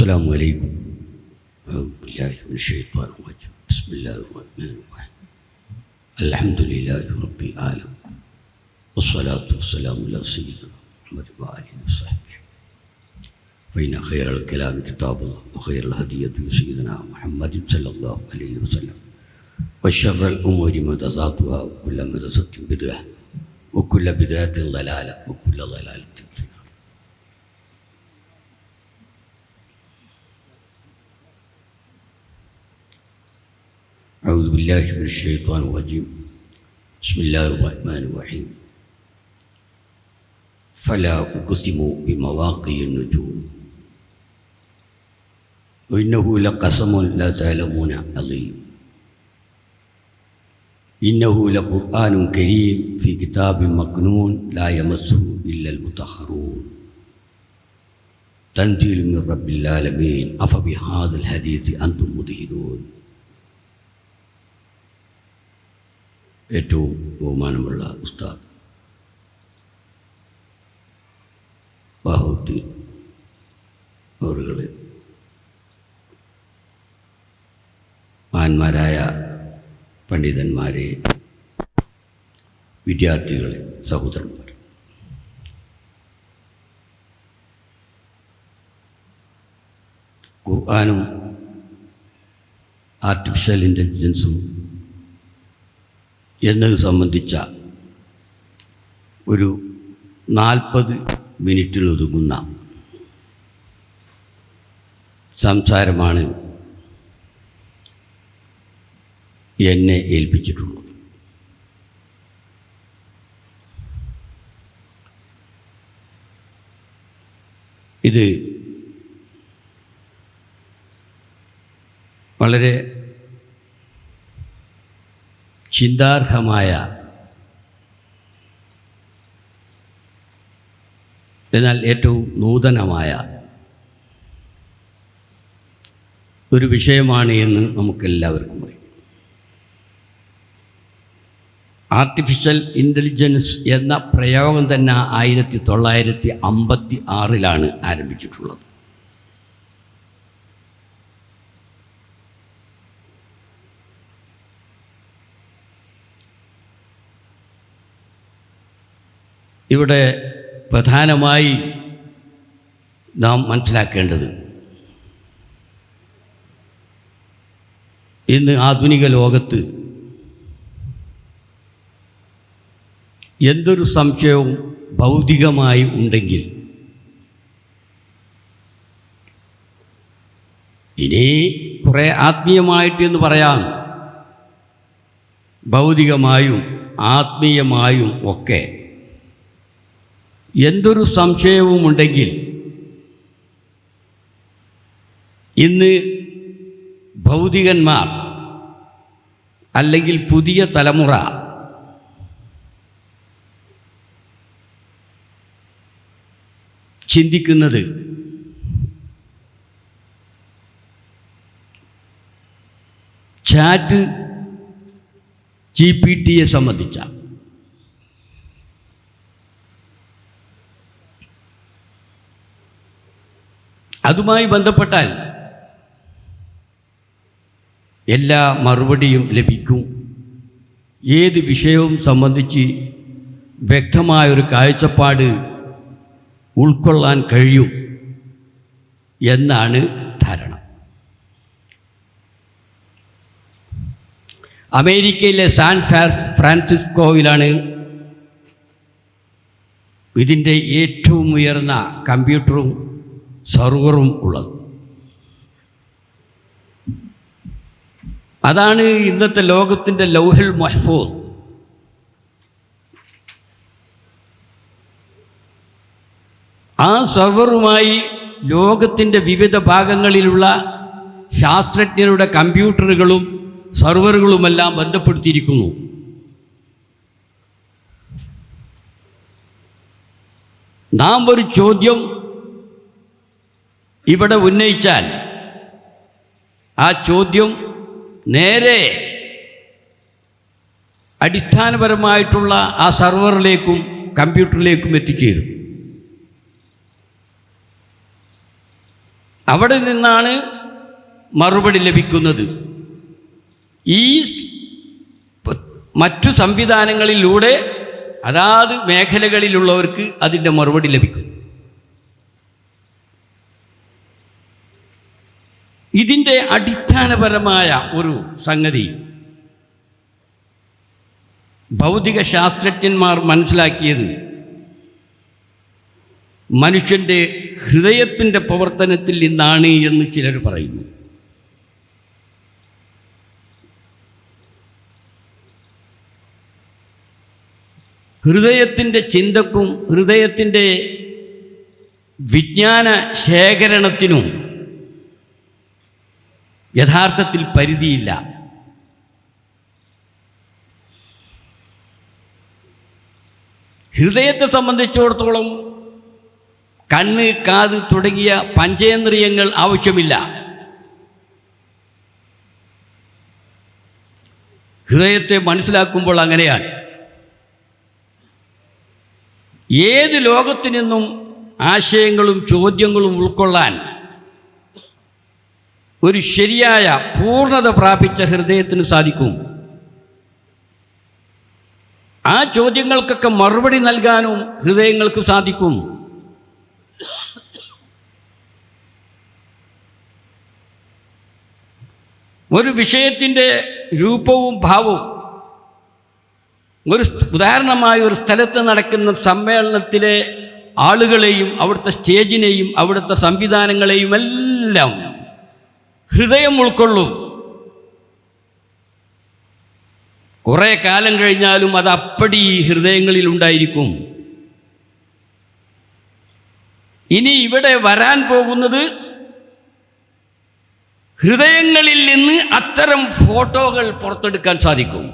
السلام عليكم. أعوذ بالله من الشيطان الرجيم. بسم الله الرحمن الرحيم. الحمد لله رب العالمين والصلاة والسلام على سيدنا محمد وآله وصحبه. فإن خير الكلام كتاب الله وخير الهدي هدي سيدنا محمد صلى الله عليه وسلم وشر الأمور محدثاتها وكل محدثة بدعة وكل بدعة ضلالة وكل ضلالة في النار. أعوذ بالله من الشيطان الرجيم. بسم الله الرحمن الرحيم. فلا أقسم بمواقع النجوم وإنه لقسم لا تعلمون عظيم. إنه لقرآن كريم في كتاب مكنون لا يمسه إلا المطهرون تنزيل من رب العالمين أفبهذا الحديث أنتم مدهنون. ഏറ്റവും ബഹുമാനമുള്ള ഉസ്താദ് ബാഹുദ്ദീൻ അവറുകളെ, മഹാന്മാരായ പണ്ഡിതന്മാരെ, വിദ്യാർത്ഥികളെ, സഹോദരന്മാർ, ഖുർആനും ആർട്ടിഫിഷ്യൽ ഇൻ്റലിജൻസും എന്നത് സംബന്ധിച്ച ഒരു 40 മിനിറ്റിൽ ഒതുങ്ങുന്ന സംസാരമാണ് എന്നെ ഏൽപ്പിച്ചിട്ടുള്ളത്. ഇത് വളരെ ചിന്താർഹമായ എന്നാൽ ഏറ്റവും നൂതനമായ ഒരു വിഷയമാണ് എന്ന് നമുക്കെല്ലാവർക്കും അറിയാം. ആർട്ടിഫിഷ്യൽ ഇൻ്റലിജൻസ് എന്ന പ്രയോഗം തന്നെ 1956 ആരംഭിച്ചിട്ടുള്ളത്. ഇവിടെ പ്രധാനമായി നാം മനസ്സിലാക്കേണ്ടത്, ഇന്ന് ആധുനിക ലോകത്ത് എന്തൊരു സംശയവും ഭൗതികമായി ഉണ്ടെങ്കിൽ ഇനി കുറേ ആത്മീയമായിട്ട് എന്ന് പറയാം, ഭൗതികമായും ആത്മീയമായും ഒക്കെ എന്തൊരു സംശയവുമുണ്ടെങ്കിൽ ഇന്ന് ഭൗതികന്മാർ അല്ലെങ്കിൽ പുതിയ തലമുറ ചിന്തിക്കുന്നത് ചാറ്റ് GPT സംബന്ധിച്ചാണ്. അതുമായി ബന്ധപ്പെട്ടാൽ എല്ലാ മറുപടിയും ലഭിക്കും. ഏത് വിഷയവും സംബന്ധിച്ച് വ്യക്തമായൊരു കാഴ്ചപ്പാട് ഉൾക്കൊള്ളാൻ കഴിയും എന്നാണ് ധാരണ. അമേരിക്കയിലെ സാൻ ഫ്രാൻസിസ്കോയിലാണ് ഇതിൻ്റെ ഏറ്റവും ഉയർന്ന കമ്പ്യൂട്ടറും സെർവറും ഉള്ളത്. അതാണ് ഇന്നത്തെ ലോകത്തിൻ്റെ ലൗഹുൽ മഹ്ഫൂസ്. ആ സെർവറുമായി ലോകത്തിൻ്റെ വിവിധ ഭാഗങ്ങളിലുള്ള ശാസ്ത്രജ്ഞരുടെ കമ്പ്യൂട്ടറുകളും സെർവറുകളുമെല്ലാം ബന്ധപ്പെടുത്തിയിരിക്കുന്നു. നാം ഒരു ചോദ്യം ഇവിടെ ഉന്നയിച്ചാൽ ആ ചോദ്യം നേരെ അടിസ്ഥാനപരമായിട്ടുള്ള ആ സെർവറിലേക്കും കമ്പ്യൂട്ടറിലേക്കും എത്തിച്ചേരും. അവിടെ നിന്നാണ് മറുപടി ലഭിക്കുന്നത്. ഈ മറ്റു സംവിധാനങ്ങളിലൂടെ അതാത് മേഖലകളിലുള്ളവർക്ക് അതിൻ്റെ മറുപടി ലഭിക്കും. ഇതിൻ്റെ അടിസ്ഥാനപരമായ ഒരു സംഗതി ഭൗതിക ശാസ്ത്രജ്ഞന്മാർ മനസ്സിലാക്കിയത് മനുഷ്യൻ്റെ ഹൃദയത്തിൻ്റെ പ്രവർത്തനത്തിൽ നിന്നാണ് എന്ന് ചിലർ പറയുന്നു. ഹൃദയത്തിൻ്റെ ചിന്തക്കും ഹൃദയത്തിൻ്റെ വിജ്ഞാന ശേഖരണത്തിനും യഥാർത്ഥത്തിൽ പരിധിയില്ല. ഹൃദയത്തെ സംബന്ധിച്ചിടത്തോളം കണ്ണ്, കാത് തുടങ്ങിയ പഞ്ചേന്ദ്രിയങ്ങൾ ആവശ്യമില്ല. ഹൃദയത്തെ മനസ്സിലാക്കുമ്പോൾ അങ്ങനെയാണ്. ഏത് ലോകത്തു നിന്നും ആശയങ്ങളും ചോദ്യങ്ങളും ഉൾക്കൊള്ളാൻ ഒരു ശരിയായ പൂർണ്ണത പ്രാപിച്ച ഹൃദയത്തിന് സാധിക്കും. ആ ചോദ്യങ്ങൾക്കൊക്കെ മറുപടി നൽകാനും ഹൃദയങ്ങൾക്ക് സാധിക്കും. ഒരു വിഷയത്തിൻ്റെ രൂപവും ഭാവവും, ഉദാഹരണമായി ഒരു സ്ഥലത്ത് നടക്കുന്ന സമ്മേളനത്തിലെ ആളുകളെയും അവിടുത്തെ സ്റ്റേജിനെയും അവിടുത്തെ സംവിധാനങ്ങളെയും എല്ലാം ഹൃദയം ഉൾക്കൊള്ളും. കുറേ കാലം കഴിഞ്ഞാലും അത് അപ്പടി ഹൃദയങ്ങളിൽ ഉണ്ടായിരിക്കും. ഇനി ഇവിടെ വരാൻ പോകുന്നത് ഹൃദയങ്ങളിൽ നിന്ന് അത്തരം ഫോട്ടോകൾ പുറത്തെടുക്കാൻ സാധിക്കും.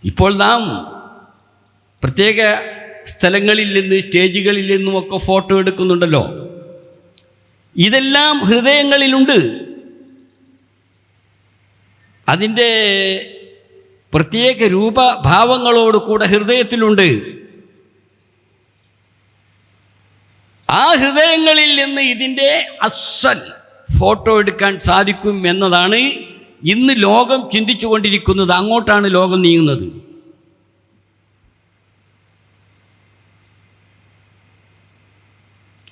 ഇപ്പോൾ നാം പ്രത്യേക സ്ഥലങ്ങളിൽ നിന്ന്, സ്റ്റേജുകളിൽ നിന്നുമൊക്കെ ഫോട്ടോ എടുക്കുന്നുണ്ടല്ലോ. ഇതെല്ലാം ഹൃദയങ്ങളിലുണ്ട്. അതിൻ്റെ പ്രത്യേക രൂപഭാവങ്ങളോട് കൂടെ ഹൃദയത്തിലുണ്ട്. ആ ഹൃദയങ്ങളിൽ നിന്ന് ഇതിൻ്റെ അസ്സൽ ഫോട്ടോ എടുക്കാൻ സാധിക്കും എന്നതാണ് ഇന്ന് ലോകം ചിന്തിച്ചു കൊണ്ടിരിക്കുന്നത്. അങ്ങോട്ടാണ് ലോകം നീങ്ങുന്നത്.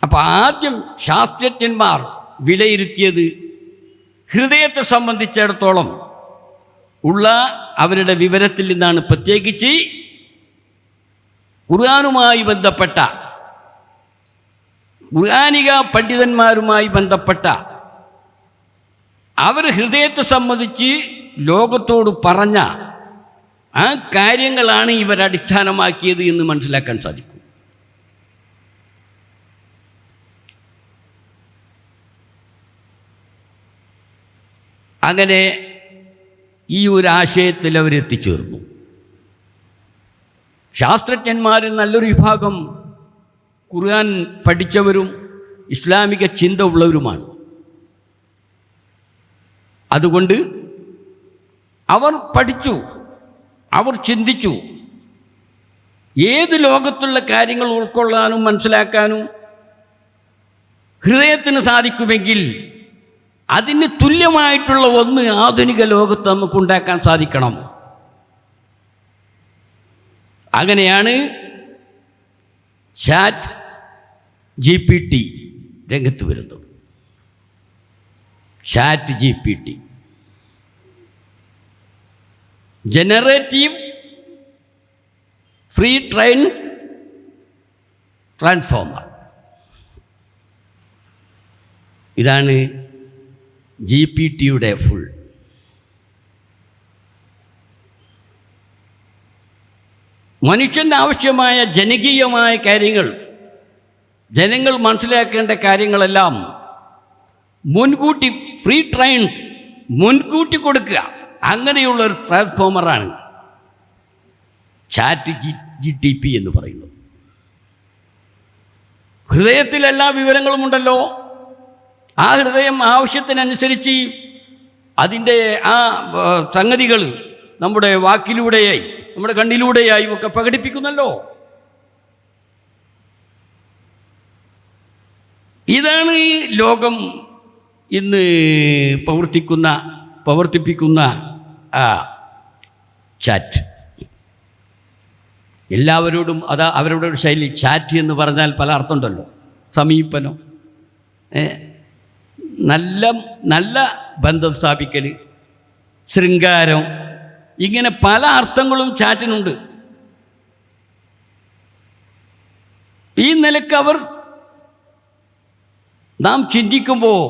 അപ്പം ആദ്യം ശാസ്ത്രജ്ഞന്മാർ വിലയിരുത്തിയത് ഹൃദയത്തെ സംബന്ധിച്ചിടത്തോളം ഉള്ള അവരുടെ വിവരത്തിൽ നിന്നാണ്. പ്രത്യേകിച്ച് ഖുർആനുമായി ബന്ധപ്പെട്ട, ഖുർആനിക പണ്ഡിതന്മാരുമായി ബന്ധപ്പെട്ട അവർ ഹൃദയത്തെ സംബന്ധിച്ച് ലോകത്തോട് പറഞ്ഞ ആ കാര്യങ്ങളാണ് ഇവരടിസ്ഥാനമാക്കിയത് എന്ന് മനസ്സിലാക്കാൻ സാധിക്കും. അങ്ങനെ ഈ ഒരു ആശയത്തിൽ അവരെത്തിച്ചേർന്നു. ശാസ്ത്രജ്ഞന്മാരിൽ നല്ലൊരു വിഭാഗം ഖുർആൻ പഠിച്ചവരും ഇസ്ലാമിക ചിന്ത ഉള്ളവരുമാണ്. അതുകൊണ്ട് അവർ പഠിച്ചു, അവർ ചിന്തിച്ചു. ഏത് ലോകത്തുള്ള കാര്യങ്ങൾ ഉൾക്കൊള്ളാനും മനസ്സിലാക്കാനും ഹൃദയത്തിന് സാധിക്കുമെങ്കിൽ അതിന് തുല്യമായിട്ടുള്ള ഒന്ന് ആധുനിക ലോകത്ത് നമുക്കുണ്ടാക്കാൻ സാധിക്കണം. അങ്ങനെയാണ് ചാറ്റ് GPT രംഗത്ത് വരുന്നത്. Chat GPT, generative free train transformer. ഇതാണ് GPT-യുടെ ഫുൾ. മനുഷ്യന് ആവശ്യമായ ജനകീയമായ കാര്യങ്ങൾ, ജനങ്ങൾ മനസ്സിലാക്കേണ്ട കാര്യങ്ങളെല്ലാം മുൻകൂട്ടി ഫ്രീ ട്രെയിൻ മുൻകൂട്ടി കൊടുക്കുക. അങ്ങനെയുള്ളൊരു ട്രാൻസ്ഫോമറാണ് ചാറ്റ് GPT എന്ന് പറയുന്നത്. ഹൃദയത്തിൽ എല്ലാ വിവരങ്ങളും ഉണ്ടല്ലോ. ആ ഹൃദയം ആവശ്യത്തിനനുസരിച്ച് അതിൻ്റെ ആ സംഗതികൾ നമ്മുടെ വാക്കിലൂടെയായി, നമ്മുടെ കണ്ണിലൂടെയായി ഒക്കെ പ്രകടിപ്പിക്കുന്നല്ലോ. ഇതാണ് ഈ ലോകം ഇന്ന് പ്രവർത്തിപ്പിക്കുന്ന ചാറ്റ്. എല്ലാവരോടും അവരുടെ ഒരു ശൈലി. ചാറ്റ് എന്ന് പറഞ്ഞാൽ പല അർത്ഥമുണ്ടല്ലോ. സമീപനം, നല്ല ബന്ധം സ്ഥാപിക്കൽ, ശൃംഗാരം, ഇങ്ങനെ പല അർത്ഥങ്ങളും ചാറ്റിനുണ്ട്. ഈ നിലക്ക് നാം ചിന്തിക്കുമ്പോൾ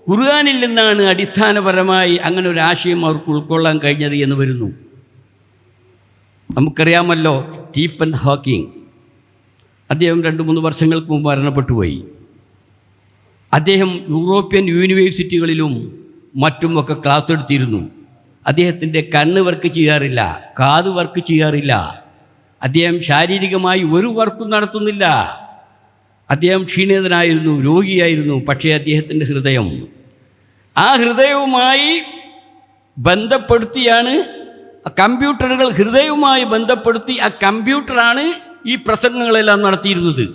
ഖുർആനിൽ നിന്നാണ് അടിസ്ഥാനപരമായി അങ്ങനെ ഒരു ആശയം അവർക്ക് ഉൾക്കൊള്ളാൻ കഴിഞ്ഞത് എന്ന് വരുന്നു. നമുക്കറിയാമല്ലോ, സ്റ്റീഫൻ ഹോക്കിംഗ്, അദ്ദേഹം 2-3 വർഷങ്ങൾക്ക് മുമ്പ് മരണപ്പെട്ടുപോയി. അദ്ദേഹം യൂറോപ്യൻ യൂണിവേഴ്സിറ്റികളിലും മറ്റുമൊക്കെ ക്ലാസ് എടുത്തിരുന്നു. അദ്ദേഹത്തിൻ്റെ കണ്ണ് വർക്ക് ചെയ്യാറില്ല, കാത് വർക്ക് ചെയ്യാറില്ല. അദ്ദേഹം ശാരീരികമായി ഒരു വർക്കും നടത്തുന്നില്ല. അദ്ദേഹം ക്ഷീണിതനായിരുന്നു, രോഗിയായിരുന്നു. പക്ഷേ അദ്ദേഹത്തിൻ്റെ ഹൃദയവുമായി ബന്ധപ്പെടുത്തിയാണ് കമ്പ്യൂട്ടറുകൾ, ഹൃദയവുമായി ബന്ധപ്പെടുത്തി ആ കമ്പ്യൂട്ടറാണ് ഈ പ്രസംഗങ്ങളെല്ലാം നടത്തിയിരുന്നത്.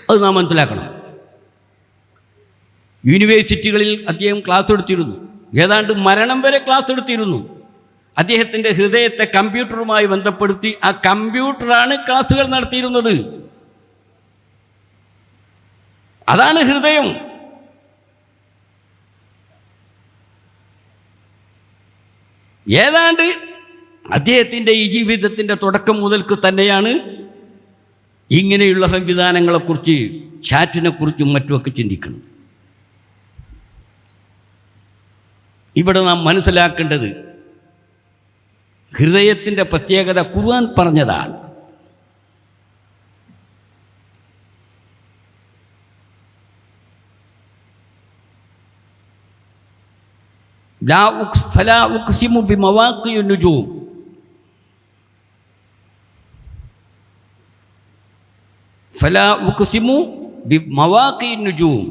അത് നാം മനസ്സിലാക്കണം. യൂണിവേഴ്സിറ്റികളിൽ അദ്ദേഹം ക്ലാസ് എടുത്തിരുന്നു. ഏതാണ്ട് മരണം വരെ ക്ലാസ് എടുത്തിരുന്നു. അദ്ദേഹത്തിൻ്റെ ഹൃദയത്തെ കമ്പ്യൂട്ടറുമായി ബന്ധപ്പെടുത്തി ആ കമ്പ്യൂട്ടറാണ് ക്ലാസ്സുകൾ നടത്തിയിരുന്നത്. അതാണ് ഹൃദയം. ഏതാണ്ട് അദ്ദേഹത്തിൻ്റെ ഈ ജീവിതത്തിൻ്റെ തുടക്കം മുതൽക്ക് തന്നെയാണ് ഇങ്ങനെയുള്ള സംവിധാനങ്ങളെക്കുറിച്ച്, ചാറ്റിനെക്കുറിച്ചും മറ്റുമൊക്കെ ചിന്തിക്കുന്നത്. ഇവിടെ നാം മനസ്സിലാക്കേണ്ടത് ഹൃദയത്തിൻ്റെ പ്രത്യേകത ഖുർആൻ പറഞ്ഞതാണ്. ഫലാ ഉഖ്സിമു ബിമവാഖിഇ നുജൂം, ഫലാ ഉഖ്സിമു ബിമവാഖിഇ നുജൂം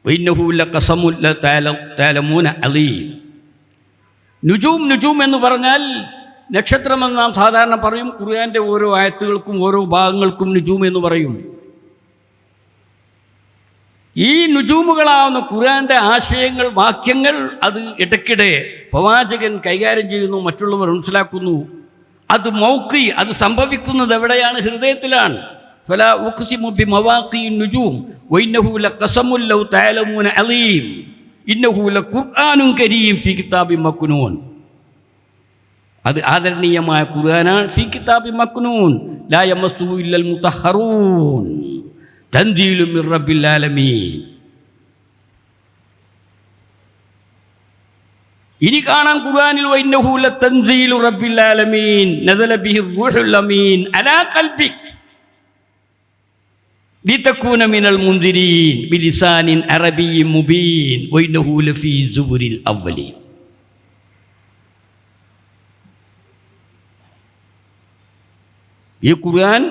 വഇന്നഹു ലഖസമുൻ തഅലമൂന അലീം. നുജൂം എന്ന് പറഞ്ഞാൽ നക്ഷത്രമെന്ന് നാം സാധാരണ പറയും. ഖുർആൻ്റെ ഓരോ ആയത്തുകൾക്കും ഓരോ ഭാഗങ്ങൾക്കും നുജൂം എന്ന് പറയും. ഈ നുജൂമുകളാവുന്ന ഖുർആൻ്റെ ആശയങ്ങൾ, വാക്യങ്ങൾ, അത് ഇടയ്ക്കിടെ പ്രവാചകൻ കൈകാര്യം ചെയ്യുന്നു, മറ്റുള്ളവർ മനസ്സിലാക്കുന്നു. അത് മൗഖി, അത് സംഭവിക്കുന്നത് എവിടെയാണ്? ഹൃദയത്തിലാണ്. ഫലാ ഉഖ്സിമു ബിമവാഖിഇ നുജൂം വഇന്നഹു ലഖസമുൻ ലൗ തഅലമൂന അലീം ഇന്നഹു ലഖുർആനുൻ കരീം ഫീ കിതാബിൻ മക്നൂൻ. അത് ആദരണീയമായ ഖുർആനാണ്. ഫീ കിതാബിൻ മക്നൂൻ ലാ യമസ്സുഹു ഇല്ലൽ മുതഹ്ഹറൂൻ തൻസീലുൻ മിർ റബ്ബിൽ ആലമീൻ. ഇനി കാണാം ഖുർആനിൽ വഇന്നഹു ലതൻസീലു റബ്ബിൽ ആലമീൻ നസല ബിഹി റൂഹുൽ അമീൻ അലാ ഖൽബിക് ലിതകൂന മിനൽ മുൻദിരീൻ ബിലിസാനിൻ അറബിയ്യിൻ മുബീൻ വഇന്നഹു ലഫീ സുബുരിൽ അവ്വലീൻ. ഈ ഖുർആൻ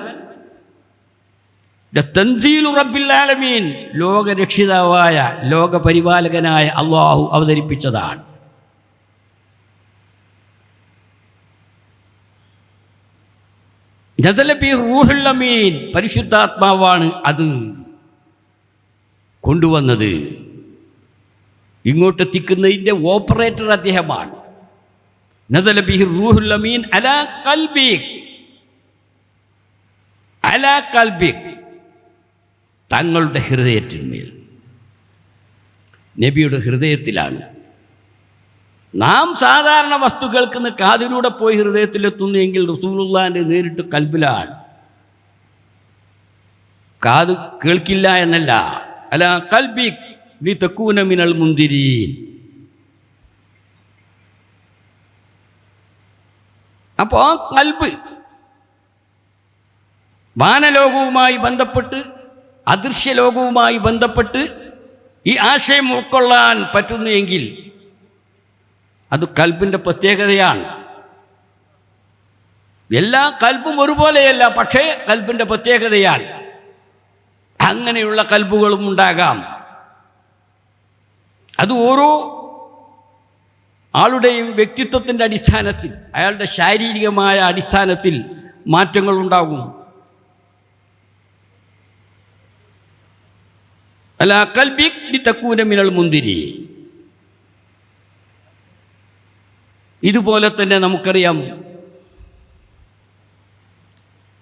തൻസീലു റബ്ബിൽ ആലമീൻ, ലോകരക്ഷിതാവായ ലോകപരിപാലകനായ അള്ളാഹു അവതരിപ്പിച്ചതാണ്. നസല ബിഹി റൂഹുൽ അമീൻ, പരിശുദ്ധാത്മാവാണ് അത് കൊണ്ടുവന്നത്. ഇങ്ങോട്ടെത്തിക്കുന്നതിൻ്റെ ഓപ്പറേറ്റർ അദ്ദേഹമാണ്. നസല ബിഹി റൂഹുൽ അമീൻ അലാ ഖൽബിക്, അലാ ഖൽബിക്, തങ്ങളുടെ ഹൃദയത്തിന്മേൽ, നബിയുടെ ഹൃദയത്തിലാണ്. നാം സാധാരണ വസ്തു കേൾക്കുന്ന കാതിലൂടെ പോയി ഹൃദയത്തിലെത്തുന്നെങ്കിൽ റസൂലുള്ളാഹിന്റെ നേരിട്ട് കൽബിലാണ്. കാത് കേൾക്കില്ല എന്നല്ല. അലാ ഖൽബിക് ലിതകൂന മിനൽ മുൻദിരീൻ. അപ്പോൾ ആ കൽബ് വാനലോകവുമായി ബന്ധപ്പെട്ട്, അദൃശ്യലോകവുമായി ബന്ധപ്പെട്ട് ഈ ആശയം ഉൾക്കൊള്ളാൻ പറ്റുന്നെങ്കിൽ അത് കൽബിൻ്റെ പ്രത്യേകതയാണ്. എല്ലാ കൽബും ഒരുപോലെയല്ല, പക്ഷേ കൽബിൻ്റെ പ്രത്യേകതയാണ്. അങ്ങനെയുള്ള കൽബുകളും ഉണ്ടാകാം. അത് ഓരോ ആളുടെയും വ്യക്തിത്വത്തിൻ്റെ അടിസ്ഥാനത്തിൽ, അയാളുടെ ശാരീരികമായ അടിസ്ഥാനത്തിൽ മാറ്റങ്ങൾ ഉണ്ടാകും. അലാ ഖൽബിക് ലിതകൂന മിനൽ മുൻദിരീൻ. ഇതുപോലെ തന്നെ നമുക്കറിയാം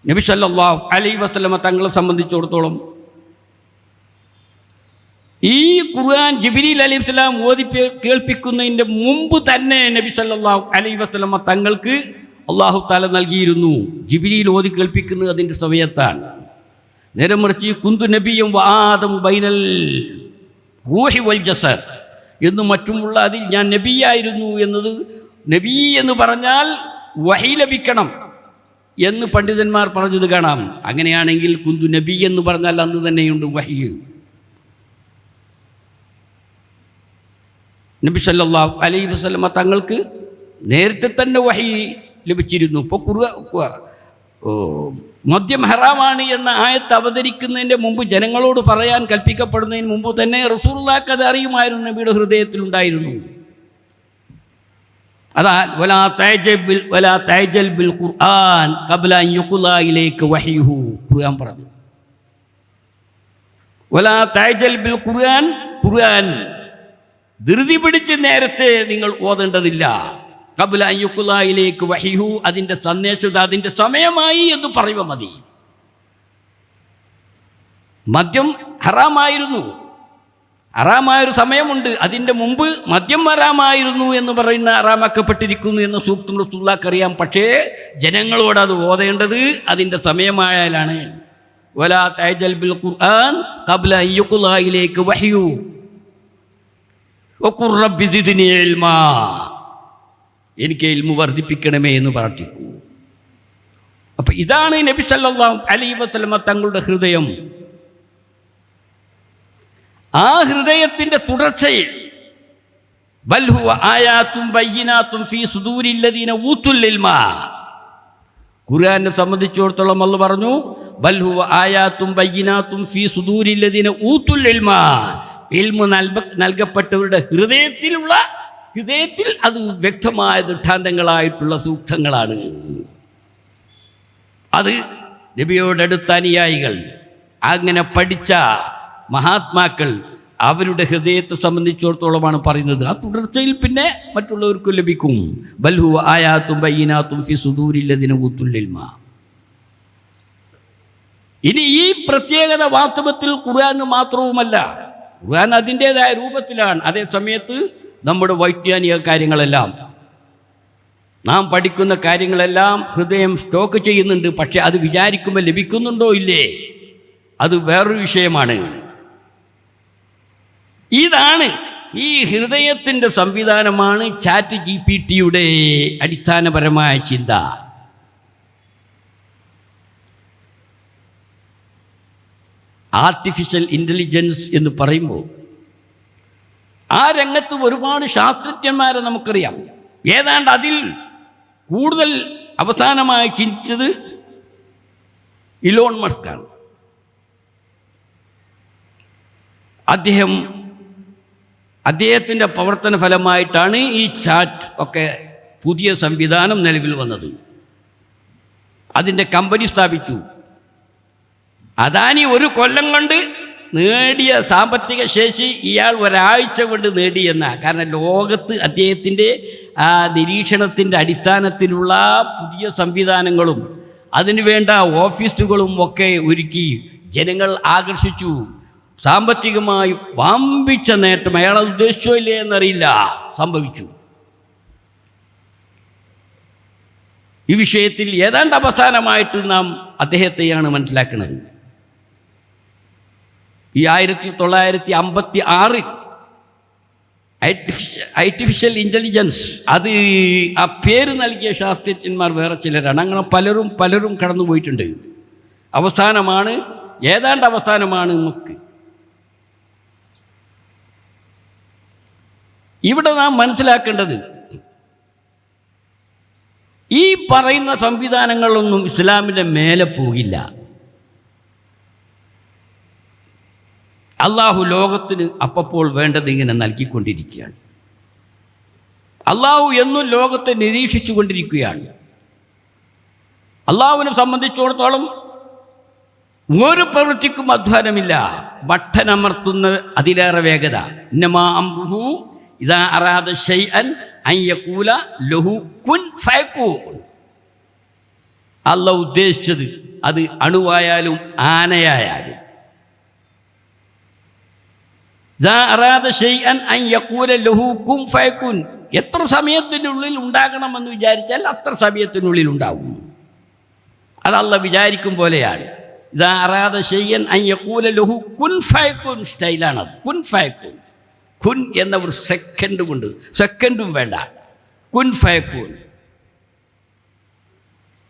നബി സല്ലല്ലാഹു അലൈഹി വസല്ലമ തങ്ങളെ സംബന്ധിച്ചിടത്തോളം ഈ ഖുർആൻ ജിബ്രീൽ അലൈഹിസ്സലാം ഓതി കേൾപ്പിക്കുന്നതിൻ്റെ മുമ്പ് തന്നെ നബി സല്ലല്ലാഹു അലൈഹി വസല്ലമ തങ്ങൾക്ക് അല്ലാഹു തആല നൽകിയിരുന്നു. ജിബ്രീൽ ഓതി കേൾപ്പിക്കുന്നത് അതിൻ്റെ സമയത്താണ്. നേരെ മറിച്ച് കുന്തു നബിയും വആദം ബൈനൽ റൂഹി വൽ ജസദ് എന്നും മറ്റുമുള്ള അതിൽ ഞാൻ നബിയായിരുന്നു എന്നത്, നബി എന്ന് പറഞ്ഞാൽ വഹി ലഭിക്കണം എന്ന് പണ്ഡിതന്മാർ പറഞ്ഞത് കാണാം. അങ്ങനെയാണെങ്കിൽ കുന്തു നബി എന്ന് പറഞ്ഞാൽ അന്ന് തന്നെയുണ്ട് വഹി. നബി സല്ലല്ലാഹു അലൈഹി വസല്ലമ തങ്ങൾക്ക് നേരത്തെ തന്നെ വഹി ലഭിച്ചിരുന്നു. ഇപ്പോൾ മദ്യം ഹറാമാണ് എന്ന ആയത്ത് അവതരിക്കുന്നതിൻ്റെ മുമ്പ് ജനങ്ങളോട് പറയാൻ കൽപ്പിക്കപ്പെടുന്നതിന് മുമ്പ് തന്നെ റസൂലുള്ളാഹിക്ക് അത് അറിയുമായിരുന്നു, നബിയുടെ ഹൃദയത്തിലുണ്ടായിരുന്നു. അതാ വലാ തഅജൽ ബിൽ ഖുർആൻ ഖബ്ല അൻ യുഖ്ലാ ഇലൈക വഹ്യുഹു ഖുർആൻ പറഞ്ഞു. വലാ തഅജൽ ബിൽ ഖുർആൻ, ഖുർആൻ ധൃതി പിടിച്ച് നേരത്തെ നിങ്ങൾ ഓതേണ്ടതില്ല. ഖബ്ല അൻ യുഖ്ലാ ഇലൈക വഹ്യുഹു, അതിൻ്റെ സന്ദേശം അതിൻ്റെ സമയമായി എന്ന് പറയുക മതി. മദ്യം ഹറാമായിരുന്നു, ഹറാമായൊരു സമയമുണ്ട്. അതിൻ്റെ മുമ്പ് മദ്യം ഹറാമായിരുന്നു എന്ന് പറയുന്ന ഹറാമാക്കപ്പെട്ടിരിക്കുന്നു എന്ന സൂക്തം റസൂലുള്ളാഹിക്ക് അറിയാം. പക്ഷേ ജനങ്ങളോട് അത് ഓതേണ്ടത് അതിൻ്റെ സമയമായാലാണ്. വലാ തഅജൽ ബിൽ ഖുർആൻ ഖബ്ല അൻ യുഖ്ലാ ഇലൈക വഹ്യു വഖുർ റബ്ബി സിദ്നി ഇൽമാ, എനിക്ക് ഇൽമു വർദ്ധിപ്പിക്കണമേ എന്ന് പ്രാർത്ഥിക്കൂ. അപ്പം ഇതാണ് നബി സല്ലല്ലാഹു അലൈഹി വസല്ലമ തങ്ങളുടെ ഹൃദയം. ആ ഹൃദയത്തിൻ്റെ തുടർച്ചയിൽ ബൽ ഹുവ ആയാത്തും ബയ്യിനാത്തും ഫീ സുദൂരിൽ ലദീന ഊതുൽ ഇൽമ, ഖുർആനെ സംബന്ധിച്ചിടത്തോളം അല്ലാഹു പറഞ്ഞു ബൽ ഹുവ ആയാത്തും ബയ്യിനാത്തും ഫീ സുദൂരിൽ ലദീന ഊതുൽ ഇൽമ, ഇൽമു നൽകപ്പെട്ടവരുടെ ഹൃദയത്തിൽ അത് വ്യക്തമായ ദൃഷ്ടാന്തങ്ങളായിട്ടുള്ള സൂക്തങ്ങളാണ്. അത് നബിയോടടുത്ത അനുയായികൾ, അങ്ങനെ പഠിച്ച മഹാത്മാക്കൾ അവരുടെ ഹൃദയത്തെ സംബന്ധിച്ചിടത്തോളമാണ് പറയുന്നത്. ആ തുടർച്ചയിൽ പിന്നെ മറ്റുള്ളവർക്കും ലഭിക്കും. ബൽ ഹുവ ആയാത്തും ബയ്യിനാത്തും ഫീ സുദൂരിൽ ലദീന ഊതുൽ ഇൽമ. ഇനി ഈ പ്രത്യേകത വാസ്തവത്തിൽ ഖുർആന് മാത്രവുമല്ല, ഖുർആൻ അതിൻ്റെതായ രൂപത്തിലാണ്. അതേ സമയത്ത് നമ്മുടെ വൈജ്ഞാനിക കാര്യങ്ങളെല്ലാം, നാം പഠിക്കുന്ന കാര്യങ്ങളെല്ലാം ഹൃദയം സ്റ്റോക്ക് ചെയ്യുന്നുണ്ട്. പക്ഷെ അത് വിചാരിക്കുമ്പോൾ ലഭിക്കുന്നുണ്ടോ ഇല്ലേ, അത് വേറൊരു വിഷയമാണ്. ഇതാണ് ഈ ഹൃദയത്തിൻ്റെ സംവിധാനമാണ് ചാറ്റ് GPT-യുടെ അടിസ്ഥാനപരമായ ചിന്ത. ആർട്ടിഫിഷ്യൽ ഇൻ്റലിജൻസ് എന്ന് പറയുമ്പോൾ ആ രംഗത്ത് ഒരുപാട് ശാസ്ത്രജ്ഞന്മാരെ നമുക്കറിയാം. ഏതാണ്ട് അതിൽ കൂടുതൽ അവസാനമായി ചിന്തിച്ചത് ഇലോൺ മസ്കാണ്. അദ്ദേഹത്തിൻ്റെ പ്രവർത്തന ഫലമായിട്ടാണ് ഈ ചാറ്റ് ഒക്കെ പുതിയ സംവിധാനം നിലവിൽ വന്നത്. അതിൻ്റെ കമ്പനി സ്ഥാപിച്ചു. അദാനി ഒരു കൊല്ലം കൊണ്ട് നേടിയ സാമ്പത്തിക ശേഷി ഇയാൾ ഒരാഴ്ച കൊണ്ട് നേടിയെന്ന. കാരണം ലോകത്ത് അദ്ദേഹത്തിൻ്റെ ആ നിരീക്ഷണത്തിൻ്റെ അടിസ്ഥാനത്തിലുള്ള പുതിയ സംവിധാനങ്ങളും അതിനുവേണ്ട ഓഫീസുകളും ഒക്കെ ഒരുക്കി ജനങ്ങൾ ആകർഷിച്ചു. സാമ്പത്തികമായി വമ്പിച്ച നേട്ടം അയാൾ ഉദ്ദേശിച്ചോ ഇല്ലേ എന്നറിയില്ല, സംഭവിച്ചു. ഈ വിഷയത്തിൽ ഏതാണ്ട് അവസാനമായിട്ട് നാം അദ്ദേഹത്തെയാണ് മനസ്സിലാക്കുന്നത്. ഈ 1956 ആർട്ടിഫിഷ്യൽ ഇൻ്റലിജൻസ്, അത് ആ പേര് നൽകിയ ശാസ്ത്രജ്ഞന്മാർ വേറെ ചിലരാണ്. അങ്ങനെ പലരും കടന്നു പോയിട്ടുണ്ട്. അവസാനമാണ്, ഏതാണ്ട് അവസാനമാണ് നമുക്ക് ഇവിടെ നാം മനസ്സിലാക്കേണ്ടത്, ഈ പറയുന്ന സംവിധാനങ്ങളൊന്നും ഇസ്ലാമിൻ്റെ മേലെ പോകില്ല. അള്ളാഹു ലോകത്തിന് അപ്പോൾ വേണ്ടത് ഇങ്ങനെ നൽകിക്കൊണ്ടിരിക്കുകയാണ്. അള്ളാഹു എന്നും ലോകത്തെ നിരീക്ഷിച്ചു കൊണ്ടിരിക്കുകയാണ്. അള്ളാഹുവിനെ സംബന്ധിച്ചിടത്തോളം ഒരു പ്രവൃത്തിക്കും അധ്വാനമില്ല. ബട്ടനമർത്തുന്ന അതിലേറെ വേഗത. ഇന്നമാ അംറുഹു ഇദാ അറാദ ശൈഅൻ അൻ യഖൂല ലഹു കുൻ ഫയകൂൻ. അല്ലാഹു ഉദ്ദേശിച്ചത് അത് അണുവായാലും ആനയായാലും, ഇദാ അറാദ ശൈഅൻ അൻ യഖൂല ലഹു കുൻ ഫയകൂൻ, എത്ര സമയത്തിനുള്ളിൽ ഉണ്ടാകണമെന്ന് വിചാരിച്ചാൽ അത്ര സമയത്തിനുള്ളിൽ ഉണ്ടാകും. അത് അല്ലാഹു വിചാരിക്കും പോലെയാണ്. ഇദാ അറാദ ശൈഅൻ അൻ യഖൂല ലഹു കുൻ ഫയകൂൻ സ്റ്റൈലാണത്. കുൻ ഫയകൂൻ, കുൻ എന്ന ഒരു സെക്കൻഡ് കൊണ്ട്, സെക്കൻഡും വേണ്ട, കുൻ ഫയകൂൻ.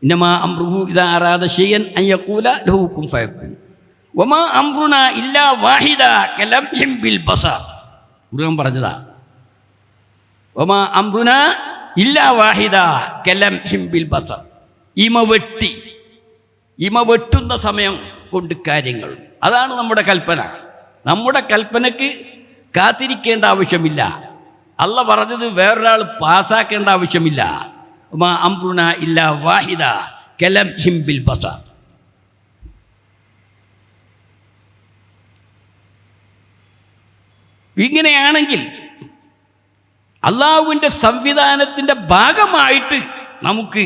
ഇന്നമാ അംറുഹു ഇദാ അറാദ ശൈഅൻ അൻ യഖൂല ലഹു കുൻ ഫയകൂൻ വമാ അംറുനാ ഇല്ലാ വാഹിദ കലംഹിൻ ബിൽ ബസർ. ഖുർആൻ പറഞ്ഞതാ, വമാ അംറുനാ ഇല്ലാ വാഹിദ കലംഹിൻ ബിൽ ബസർ. ഇമ വെട്ടുന്ന സമയം കൊണ്ട് കാര്യങ്ങൾ. അതാണ് നമ്മുടെ കൽപ്പന. നമ്മുടെ കൽപ്പനയ്ക്ക് കാത്തിരിക്കേണ്ട ആവശ്യമില്ല. അല്ലാഹ് പറഞ്ഞത് വേറൊരാൾ പാസ്സാക്കേണ്ട ആവശ്യമില്ല. വമാ അംറുനാ ഇല്ലാ വാഹിദ കലംഹിൻ ബിൽ ബസർ. ഇങ്ങനെയാണെങ്കിൽ അള്ളാഹുവിൻ്റെ സംവിധാനത്തിൻ്റെ ഭാഗമായിട്ട് നമുക്ക്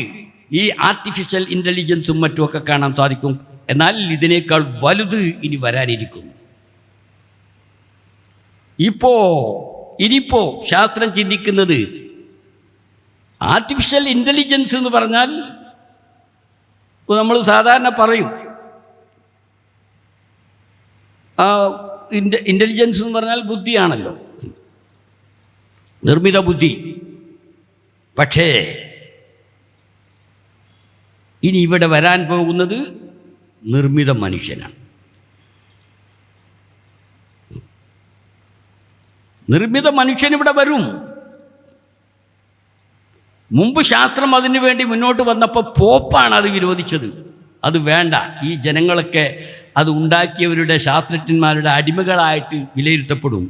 ഈ ആർട്ടിഫിഷ്യൽ ഇൻ്റലിജൻസും മറ്റുമൊക്കെ കാണാൻ സാധിക്കും. എന്നാൽ ഇതിനേക്കാൾ വലുത് ഇനി വരാനിരിക്കുന്നു. ഇനിയിപ്പോൾ ശാസ്ത്രം ചിന്തിക്കുന്നത്, ആർട്ടിഫിഷ്യൽ ഇൻ്റലിജൻസ് എന്ന് പറഞ്ഞാൽ നമ്മൾ സാധാരണ പറയും ഇൻ്റലിജൻസ് എന്ന് പറഞ്ഞാൽ ബുദ്ധിയാണല്ലോ, നിർമ്മിത ബുദ്ധി. പക്ഷേ ഇനി ഇവിടെ വരാൻ പോകുന്നത് നിർമ്മിത മനുഷ്യനാണ്. നിർമ്മിത മനുഷ്യൻ ഇവിടെ വരും. മുമ്പ് ശാസ്ത്രം അതിനു വേണ്ടി മുന്നോട്ട് വന്നപ്പോൾ പോപ്പാണ് അത് വിരോധിച്ചത്. അത് വേണ്ട, ഈ ജനങ്ങളൊക്കെ അത് ഉണ്ടാക്കിയവരുടെ ശാസ്ത്രജ്ഞന്മാരുടെ അടിമകളായിട്ട് വിലയിരുത്തപ്പെടും,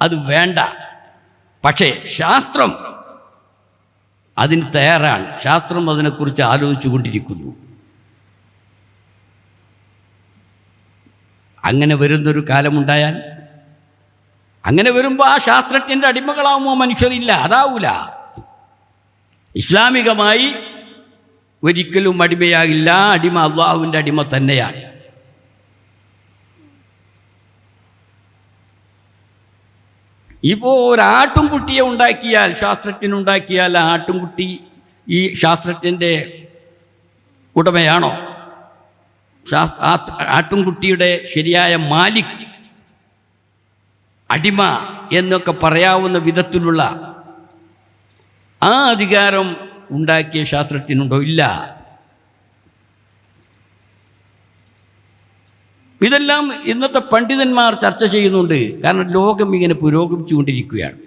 അത് വേണ്ട. പക്ഷേ ശാസ്ത്രം അതിന് തയ്യാറാണ്. ശാസ്ത്രം അതിനെക്കുറിച്ച് ആലോചിച്ചു കൊണ്ടിരിക്കുന്നു. അങ്ങനെ വരുന്നൊരു കാലമുണ്ടായാൽ, അങ്ങനെ വരുമ്പോൾ ആ ശാസ്ത്രജ്ഞൻ്റെ അടിമകളാവുമോ മനുഷ്യരില്ല? അതാവൂല. ഇസ്ലാമികമായി ഒരിക്കലും അടിമയാകില്ല. അടിമ അള്ളാഹുവിൻ്റെ അടിമ തന്നെയാണ്. ഇപ്പോൾ ഒരാട്ടുംകുട്ടിയെ ഉണ്ടാക്കിയാൽ, ശാസ്ത്രജ്ഞനുണ്ടാക്കിയാൽ, ആ ആട്ടുംകുട്ടി ഈ ശാസ്ത്രജ്ഞൻ്റെ ഉടമയാണോ? ആട്ടുംകുട്ടിയുടെ ശരിയായ മാലിക്, അടിമ എന്നൊക്കെ പറയാവുന്ന വിധത്തിലുള്ള ആ അധികാരം ഉണ്ടാക്കിയ ശാസ്ത്രജ്ഞനുണ്ടോ? ഇല്ല. ഇതെല്ലാം ഇന്നത്തെ പണ്ഡിതന്മാർ ചർച്ച ചെയ്യുന്നുണ്ട്. കാരണം ലോകം ഇങ്ങനെ പുരോഗമിച്ചുകൊണ്ടിരിക്കുകയാണ്.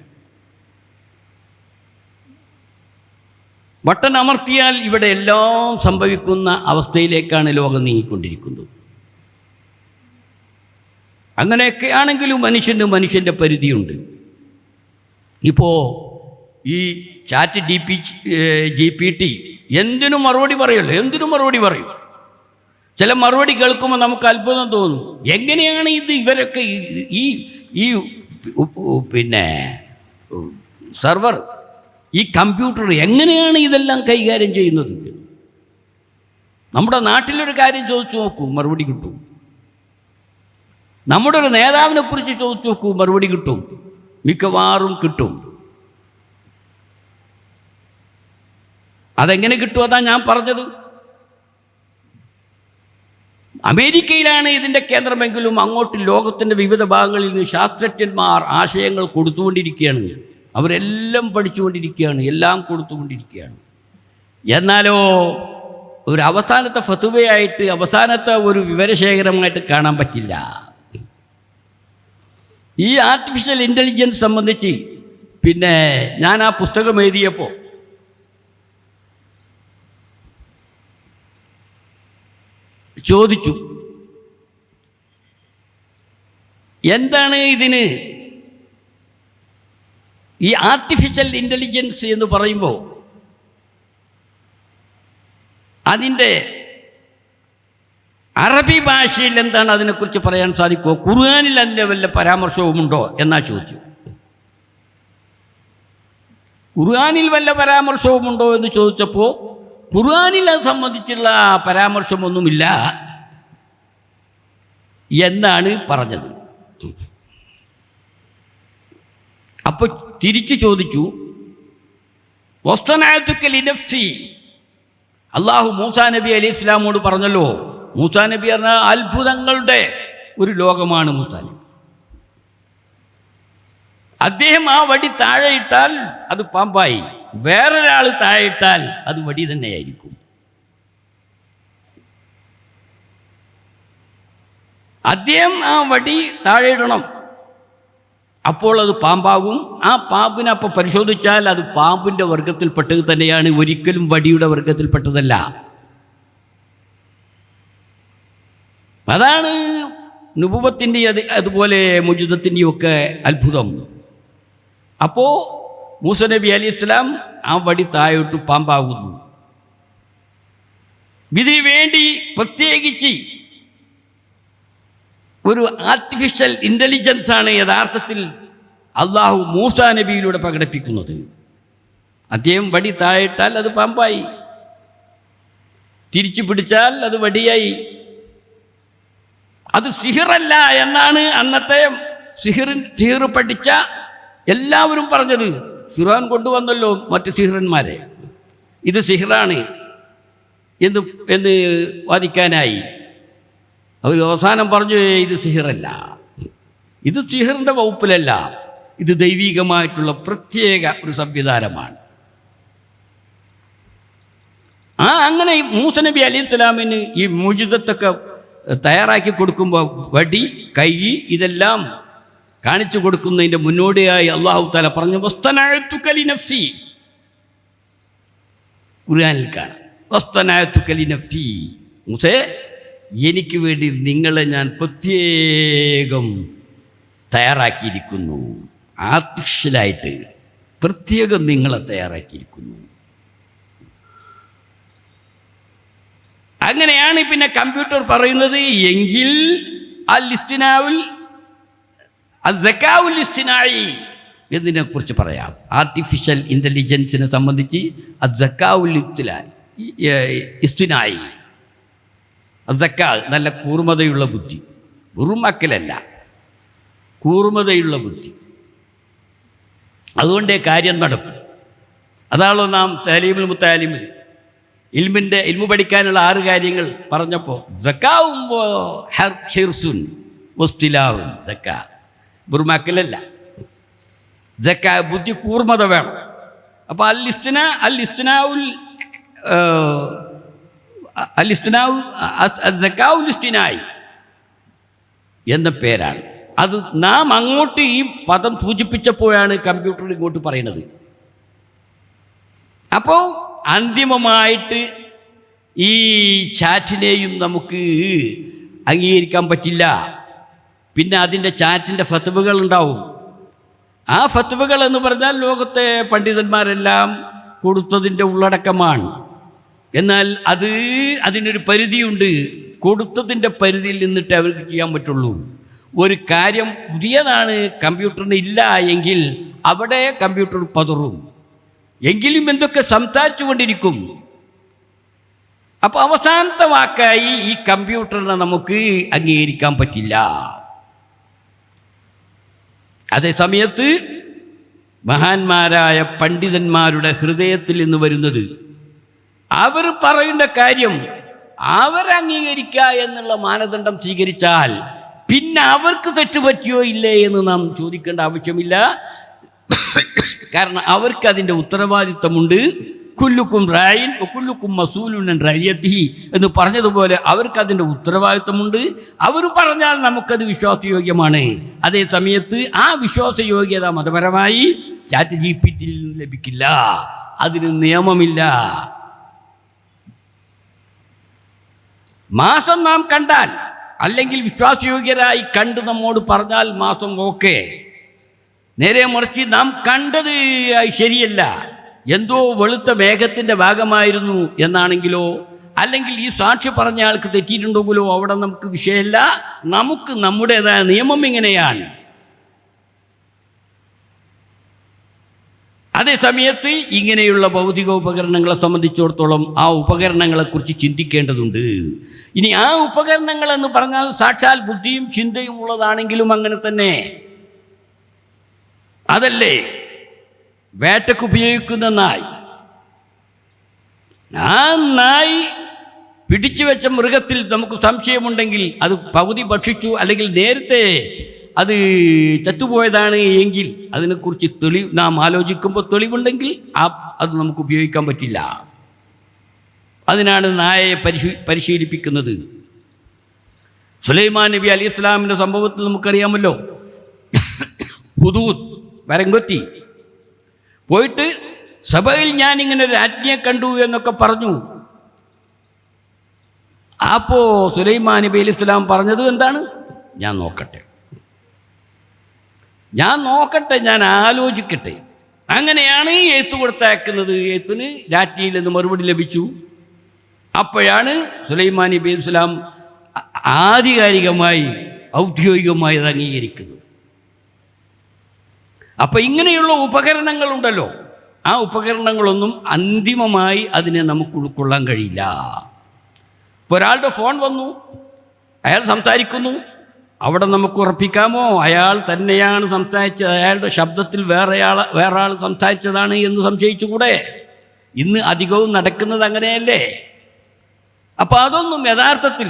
ബട്ടൺ അമർത്തിയാൽ ഇവിടെ എല്ലാം സംഭവിക്കുന്ന അവസ്ഥയിലേക്കാണ് ലോകം നീങ്ങിക്കൊണ്ടിരിക്കുന്നത്. അങ്ങനെയൊക്കെ ആണെങ്കിലും മനുഷ്യൻ്റെ പരിധിയുണ്ട്. ഇപ്പോൾ ഈ ചാറ്റ് GPT എന്തിനും മറുപടി പറയുമല്ലോ, എന്തിനും മറുപടി പറയും. ചില മറുപടി കേൾക്കുമ്പോൾ നമുക്ക് അത്ഭുതം തോന്നും. എങ്ങനെയാണ് ഇത് ഇവരൊക്കെ ഈ പിന്നെ സെർവർ, ഈ കമ്പ്യൂട്ടർ എങ്ങനെയാണ് ഇതെല്ലാം കൈകാര്യം ചെയ്യുന്നത്? നമ്മുടെ നാട്ടിലൊരു കാര്യം ചോദിച്ചു നോക്കൂ, മറുപടി കിട്ടും. നമ്മുടെ ഒരു നേതാവിനെ കുറിച്ച് ചോദിച്ചു നോക്കൂ, മറുപടി കിട്ടും, മിക്കവാറും കിട്ടും. അതെങ്ങനെ കിട്ടും? അതാ ഞാൻ പറഞ്ഞത്. അമേരിക്കയിലാണ് ഇതിൻ്റെ കേന്ദ്രമെങ്കിലും അങ്ങോട്ട് ലോകത്തിൻ്റെ വിവിധ ഭാഗങ്ങളിൽ നിന്ന് ശാസ്ത്രജ്ഞന്മാർ ആശയങ്ങൾ കൊടുത്തുകൊണ്ടിരിക്കുകയാണ്. അവരെല്ലാം പഠിച്ചുകൊണ്ടിരിക്കുകയാണ്, എല്ലാം കൊടുത്തുകൊണ്ടിരിക്കുകയാണ്. എന്നാലോ ഒരു അവസാനത്തെ ഫത്വയായിട്ട്, അവസാനത്തെ ഒരു വിവരശേഖരമായിട്ട് കാണാൻ പറ്റില്ല. ഈ ആർട്ടിഫിഷ്യൽ ഇൻ്റലിജൻസ് സംബന്ധിച്ച് പിന്നെ ഞാൻ ആ പുസ്തകം എഴുതിയപ്പോൾ ചോദിച്ചു, എന്താണ് ഇതിന് ഈ ആർട്ടിഫിഷ്യൽ ഇൻ്റലിജൻസ് എന്ന് പറയുമ്പോൾ അതിൻ്റെ അറബി ഭാഷയിൽ എന്താണ് അതിനെക്കുറിച്ച് പറയാൻ സാധിക്കുമോ? ഖുർആനിൽ അതിൻ്റെ വല്ല പരാമർശവുമുണ്ടോ എന്നാ ചോദ്യം. ഖുർആനിൽ വല്ല പരാമർശവുമുണ്ടോ എന്ന് ചോദിച്ചപ്പോൾ ഖുർആനിൽ അത് സംബന്ധിച്ചുള്ള പരാമർശമൊന്നുമില്ല എന്നാണ് പറഞ്ഞത്. അപ്പോൾ തിരിച്ചു ചോദിച്ചു, വസ്തനഅതുക ലിനഫ്സി, അള്ളാഹു മൂസാ നബി അലൈഹി ഇസ്ലാമോട് പറഞ്ഞല്ലോ. മൂസാ നബി പറഞ്ഞ അത്ഭുതങ്ങളുടെ ഒരു ലോകമാണ് മൂസാ നബി. അദ്ദേഹം ആ വടി താഴെ ഇട്ടാൽ അത് പാമ്പായി, വേറൊരാൾ താഴെ ഇട്ടാൽ അത് വടി തന്നെയായിരിക്കും. അദ്ദേഹം ആ വടി താഴെ ഇടണം, അപ്പോൾ അത് പാമ്പാകും. ആ പാമ്പിനെ അപ്പോൾ പരിശോധിച്ചാൽ അത് പാമ്പിൻ്റെ വർഗത്തിൽപ്പെട്ടത് തന്നെയാണ്, ഒരിക്കലും വടിയുടെ വർഗത്തിൽപ്പെട്ടതല്ല. അതാണ് നുബുവത്തിൻ്റെ അതുപോലെ മുജിദത്തിൻ്റെയും ഒക്കെ അത്ഭുതം. അപ്പോൾ മൂസാ നബി അലൈഹി ഇസ്ലാം ആ വടി താഴോട്ട് പാമ്പാകുന്നു. ഇതിനു വേണ്ടി പ്രത്യേകിച്ച് ഒരു ആർട്ടിഫിഷ്യൽ ഇൻ്റലിജൻസ് ആണ് യഥാർത്ഥത്തിൽ അള്ളാഹു മൂസാ നബിയിലൂടെ പ്രകടിപ്പിക്കുന്നത്. അദ്ദേഹം വടി താഴിട്ടാൽ അത് പാമ്പായി, തിരിച്ചു പിടിച്ചാൽ അത് വടിയായി. അത് സിഹിറല്ല എന്നാണ് അന്നത്തെ സിഹിർ പഠിച്ച എല്ലാവരും പറഞ്ഞത്. ഫിർഔൻ കൊണ്ടുവന്നല്ലോ മറ്റ് സിഹിറന്മാരെ, ഇത് സിഹിറാണ് എന്ന് വാദിക്കാനായി. അവർ അവസാനം പറഞ്ഞു, ഇത് സിഹിറല്ല, ഇത് സിഹിറിൻ്റെ വകുപ്പിലല്ല, ഇത് ദൈവികമായിട്ടുള്ള പ്രത്യേക ഒരു സംവിധാനമാണ്. അങ്ങനെ മൂസാ നബി അലൈഹി സ്വലാമിന് ഈ മുജിദത്തൊക്കെ തയ്യാറാക്കി കൊടുക്കുമ്പോൾ വടി, കൈ, ഇതെല്ലാം കാണിച്ചു കൊടുക്കുന്നതിൻ്റെ മുന്നോടിയായി അള്ളാഹു തആല പറഞ്ഞു, വസ്തനഅതുക ലിനഫ്സി. ഖുർആനിൽ കാണാം, വസ്തനഅതുക ലിനഫ്സി, മൂസേ എനിക്ക് വേണ്ടി നിങ്ങളെ ഞാൻ പ്രത്യേകം തയ്യാറാക്കിയിരിക്കുന്നു, ആർട്ടിഫിഷ്യലായിട്ട് പ്രത്യേകം നിങ്ങളെ തയ്യാറാക്കിയിരിക്കുന്നു. അങ്ങനെയാണ് പിന്നെ കമ്പ്യൂട്ടർ പറയുന്നത് എങ്കിൽ അസ്സകാഉൽ ഇസ്തിനാഇ എന്നതിനെക്കുറിച്ച് പറയാം. ആർട്ടിഫിഷ്യൽ ഇൻ്റലിജൻസിനെ സംബന്ധിച്ച് അസ്സകാഉൽ ഇസ്തിനാഇ, അസ്സകാ നല്ല കൂർമ്മതയുള്ള ബുദ്ധി, വെറും അക്കലല്ല, കൂർമ്മതയുള്ള ബുദ്ധി. അതുകൊണ്ടേ കാര്യം നടക്കും. അതാണല്ലോ നാം തഅലീമുൽ മുത്തഅല്ലിമിൽ ഇൽമു പഠിക്കാനുള്ള 6 കാര്യങ്ങൾ പറഞ്ഞപ്പോൾ സക്കാവുമ്പോൾ ഹിർസുൻ വസ്തിലാവുൻ, സക്കാ വെറും അക്കലല്ല, സക്കാ ബുദ്ധി കൂർമ്മത വേണം. അപ്പോൾ സക്കാഉൽ ഇസ്തിനാഇ എന്ന പേരാണ് അത്. നാം അങ്ങോട്ട് ഈ പദം സൂചിപ്പിച്ചപ്പോഴാണ് കമ്പ്യൂട്ടർ ഇങ്ങോട്ട് പറയുന്നത്. അപ്പോൾ അന്തിമമായിട്ട് ഈ ചാറ്റിനെയും നമുക്ക് അംഗീകരിക്കാൻ പറ്റില്ല. പിന്നെ അതിൻ്റെ ചാറ്റിൻ്റെ ഫത്വകൾ ഉണ്ടാവും. ആ ഫത്വകൾ എന്ന് പറഞ്ഞാൽ ലോകത്തെ പണ്ഡിതന്മാരെല്ലാം കൊടുത്തതിൻ്റെ ഉള്ളടക്കമാണ്. എന്നാൽ അതിനൊരു പരിധിയുണ്ട്. കൊടുത്തതിൻ്റെ പരിധിയിൽ നിന്നിട്ട് അവർക്ക് ചെയ്യാൻ പറ്റുള്ളൂ. ഒരു കാര്യം പുതിയതാണ്, കമ്പ്യൂട്ടറിന് ഇല്ല എങ്കിൽ അവിടെ കമ്പ്യൂട്ടർ പതറും, എങ്കിലും എന്തൊക്കെ സംസാരിച്ചു കൊണ്ടിരിക്കും. അപ്പോൾ അവസാനത്തെ വാക്കായി ഈ കമ്പ്യൂട്ടറിനെ നമുക്ക് അംഗീകരിക്കാൻ പറ്റില്ല. അതേ സമയത്ത് മഹാന്മാരായ പണ്ഡിതന്മാരുടെ ഹൃദയത്തിൽ നിന്ന് വരുന്നത്, അവർ പറയുന്ന കാര്യം അവരംഗീകരിക്കുക എന്നുള്ള മാനദണ്ഡം സ്വീകരിച്ചാൽ പിന്നെ അവർക്ക് തെറ്റുപറ്റിയോ ഇല്ലേ എന്ന് നാം ചോദിക്കേണ്ട ആവശ്യമില്ല. കാരണം അവർക്ക് അതിൻ്റെ ഉത്തരവാദിത്തമുണ്ട്. കുല്ലുക്കും റായിൻ കുല്ലുക്കും മസൂലുൻ അൻ റഅയതിഹി എന്ന് പറഞ്ഞതുപോലെ അവർക്ക് അതിൻ്റെ ഉത്തരവാദിത്തമുണ്ട്. അവർ പറഞ്ഞാൽ നമുക്കത് വിശ്വാസയോഗ്യമാണ്. അതേ സമയത്ത് ആ വിശ്വാസയോഗ്യത മതപരമായി ചാറ്റ് ജിപിടിയിൽ നിന്ന് ലഭിക്കില്ല, അതിന് നിയമമില്ല. മാസം നാം കണ്ടാൽ അല്ലെങ്കിൽ വിശ്വാസയോഗ്യരായി കണ്ട് നമ്മോട് പറഞ്ഞാൽ മാസം ഓക്കെ. നേരെ മറിച്ച് നാം കണ്ടത് ശരിയല്ല, എന്തോ വെളുത്ത മേഘത്തിൻ്റെ ഭാഗമായിരുന്നു എന്നാണെങ്കിലോ അല്ലെങ്കിൽ ഈ സാക്ഷി പറഞ്ഞ ആൾക്ക് തെറ്റിയിട്ടുണ്ടെങ്കിലോ അവിടെ നമുക്ക് വിഷയമല്ല. നമുക്ക് നമ്മുടേതായ നിയമം ഇങ്ങനെയാണ്. അതേ സമയത്ത് ഇങ്ങനെയുള്ള ഭൗതിക ഉപകരണങ്ങളെ സംബന്ധിച്ചിടത്തോളം ആ ഉപകരണങ്ങളെക്കുറിച്ച് ചിന്തിക്കേണ്ടതുണ്ട്. ഇനി ആ ഉപകരണങ്ങൾ എന്ന് പറഞ്ഞാൽ സാക്ഷാൽ ബുദ്ധിയും ചിന്തയും ഉള്ളതാണെങ്കിലും അങ്ങനെ തന്നെ. അതല്ലേ വേട്ടയ്ക്ക് ഉപയോഗിക്കുന്ന നായ്. ആ നായ് പിടിച്ചു വെച്ച മൃഗത്തിൽ നമുക്ക് സംശയമുണ്ടെങ്കിൽ അത് പകുതി ഭക്ഷിച്ചു അല്ലെങ്കിൽ നേരത്തെ അത് ചത്തുപോയതാണ് എങ്കിൽ അതിനെക്കുറിച്ച് നാം ആലോചിക്കുമ്പോൾ തെളിവുണ്ടെങ്കിൽ അത് നമുക്ക് ഉപയോഗിക്കാൻ പറ്റില്ല. അതിനാണ് നായയെ പരിശീലിപ്പിക്കുന്നത്. സുലൈമാൻ നബി അലൈഹി ഇസ്ലാമിൻ്റെ സംഭവത്തിൽ നമുക്കറിയാമല്ലോ. ഹുദൂദ് വരങ്കൊത്തി പോയിട്ട് സഭയിൽ ഞാനിങ്ങനെ ഒരു രാജ്ഞിയെ കണ്ടു എന്നൊക്കെ പറഞ്ഞു. അപ്പോൾ സുലൈമാൻ നബി അലൈഹി ഇസ്ലാം പറഞ്ഞത് എന്താണ്? ഞാൻ നോക്കട്ടെ, ഞാൻ ആലോചിക്കട്ടെ. അങ്ങനെയാണ് എഴുത്ത് കൊടുത്തയക്കുന്നത്. എഴുത്തിന് രാജ്ഞിയിൽ നിന്ന് മറുപടി ലഭിച്ചു. അപ്പോഴാണ് സുലൈമാൻ നബി അലൈഹി ഇസ്ലാം ആധികാരികമായി ഔദ്യോഗികമായി അത് അംഗീകരിക്കുന്നത്. അപ്പം ഇങ്ങനെയുള്ള ഉപകരണങ്ങളുണ്ടല്ലോ, ആ ഉപകരണങ്ങളൊന്നും അന്തിമമായി അതിനെ നമുക്ക് ഉൾക്കൊള്ളാൻ കഴിയില്ല. ഇപ്പോൾ ഒരാളുടെ ഫോൺ വന്നു, അയാൾ സംസാരിക്കുന്നു, അവിടെ നമുക്ക് ഉറപ്പിക്കാമോ അയാൾ തന്നെയാണ് സംസാരിച്ചത്, അയാളുടെ ശബ്ദത്തിൽ വേറെ ആൾ സംസാരിച്ചതാണ് എന്ന് സംശയിച്ചുകൂടെ? ഇന്ന് അധികവും നടക്കുന്നത് അങ്ങനെയല്ലേ? അപ്പോൾ അതൊന്നും യഥാർത്ഥത്തിൽ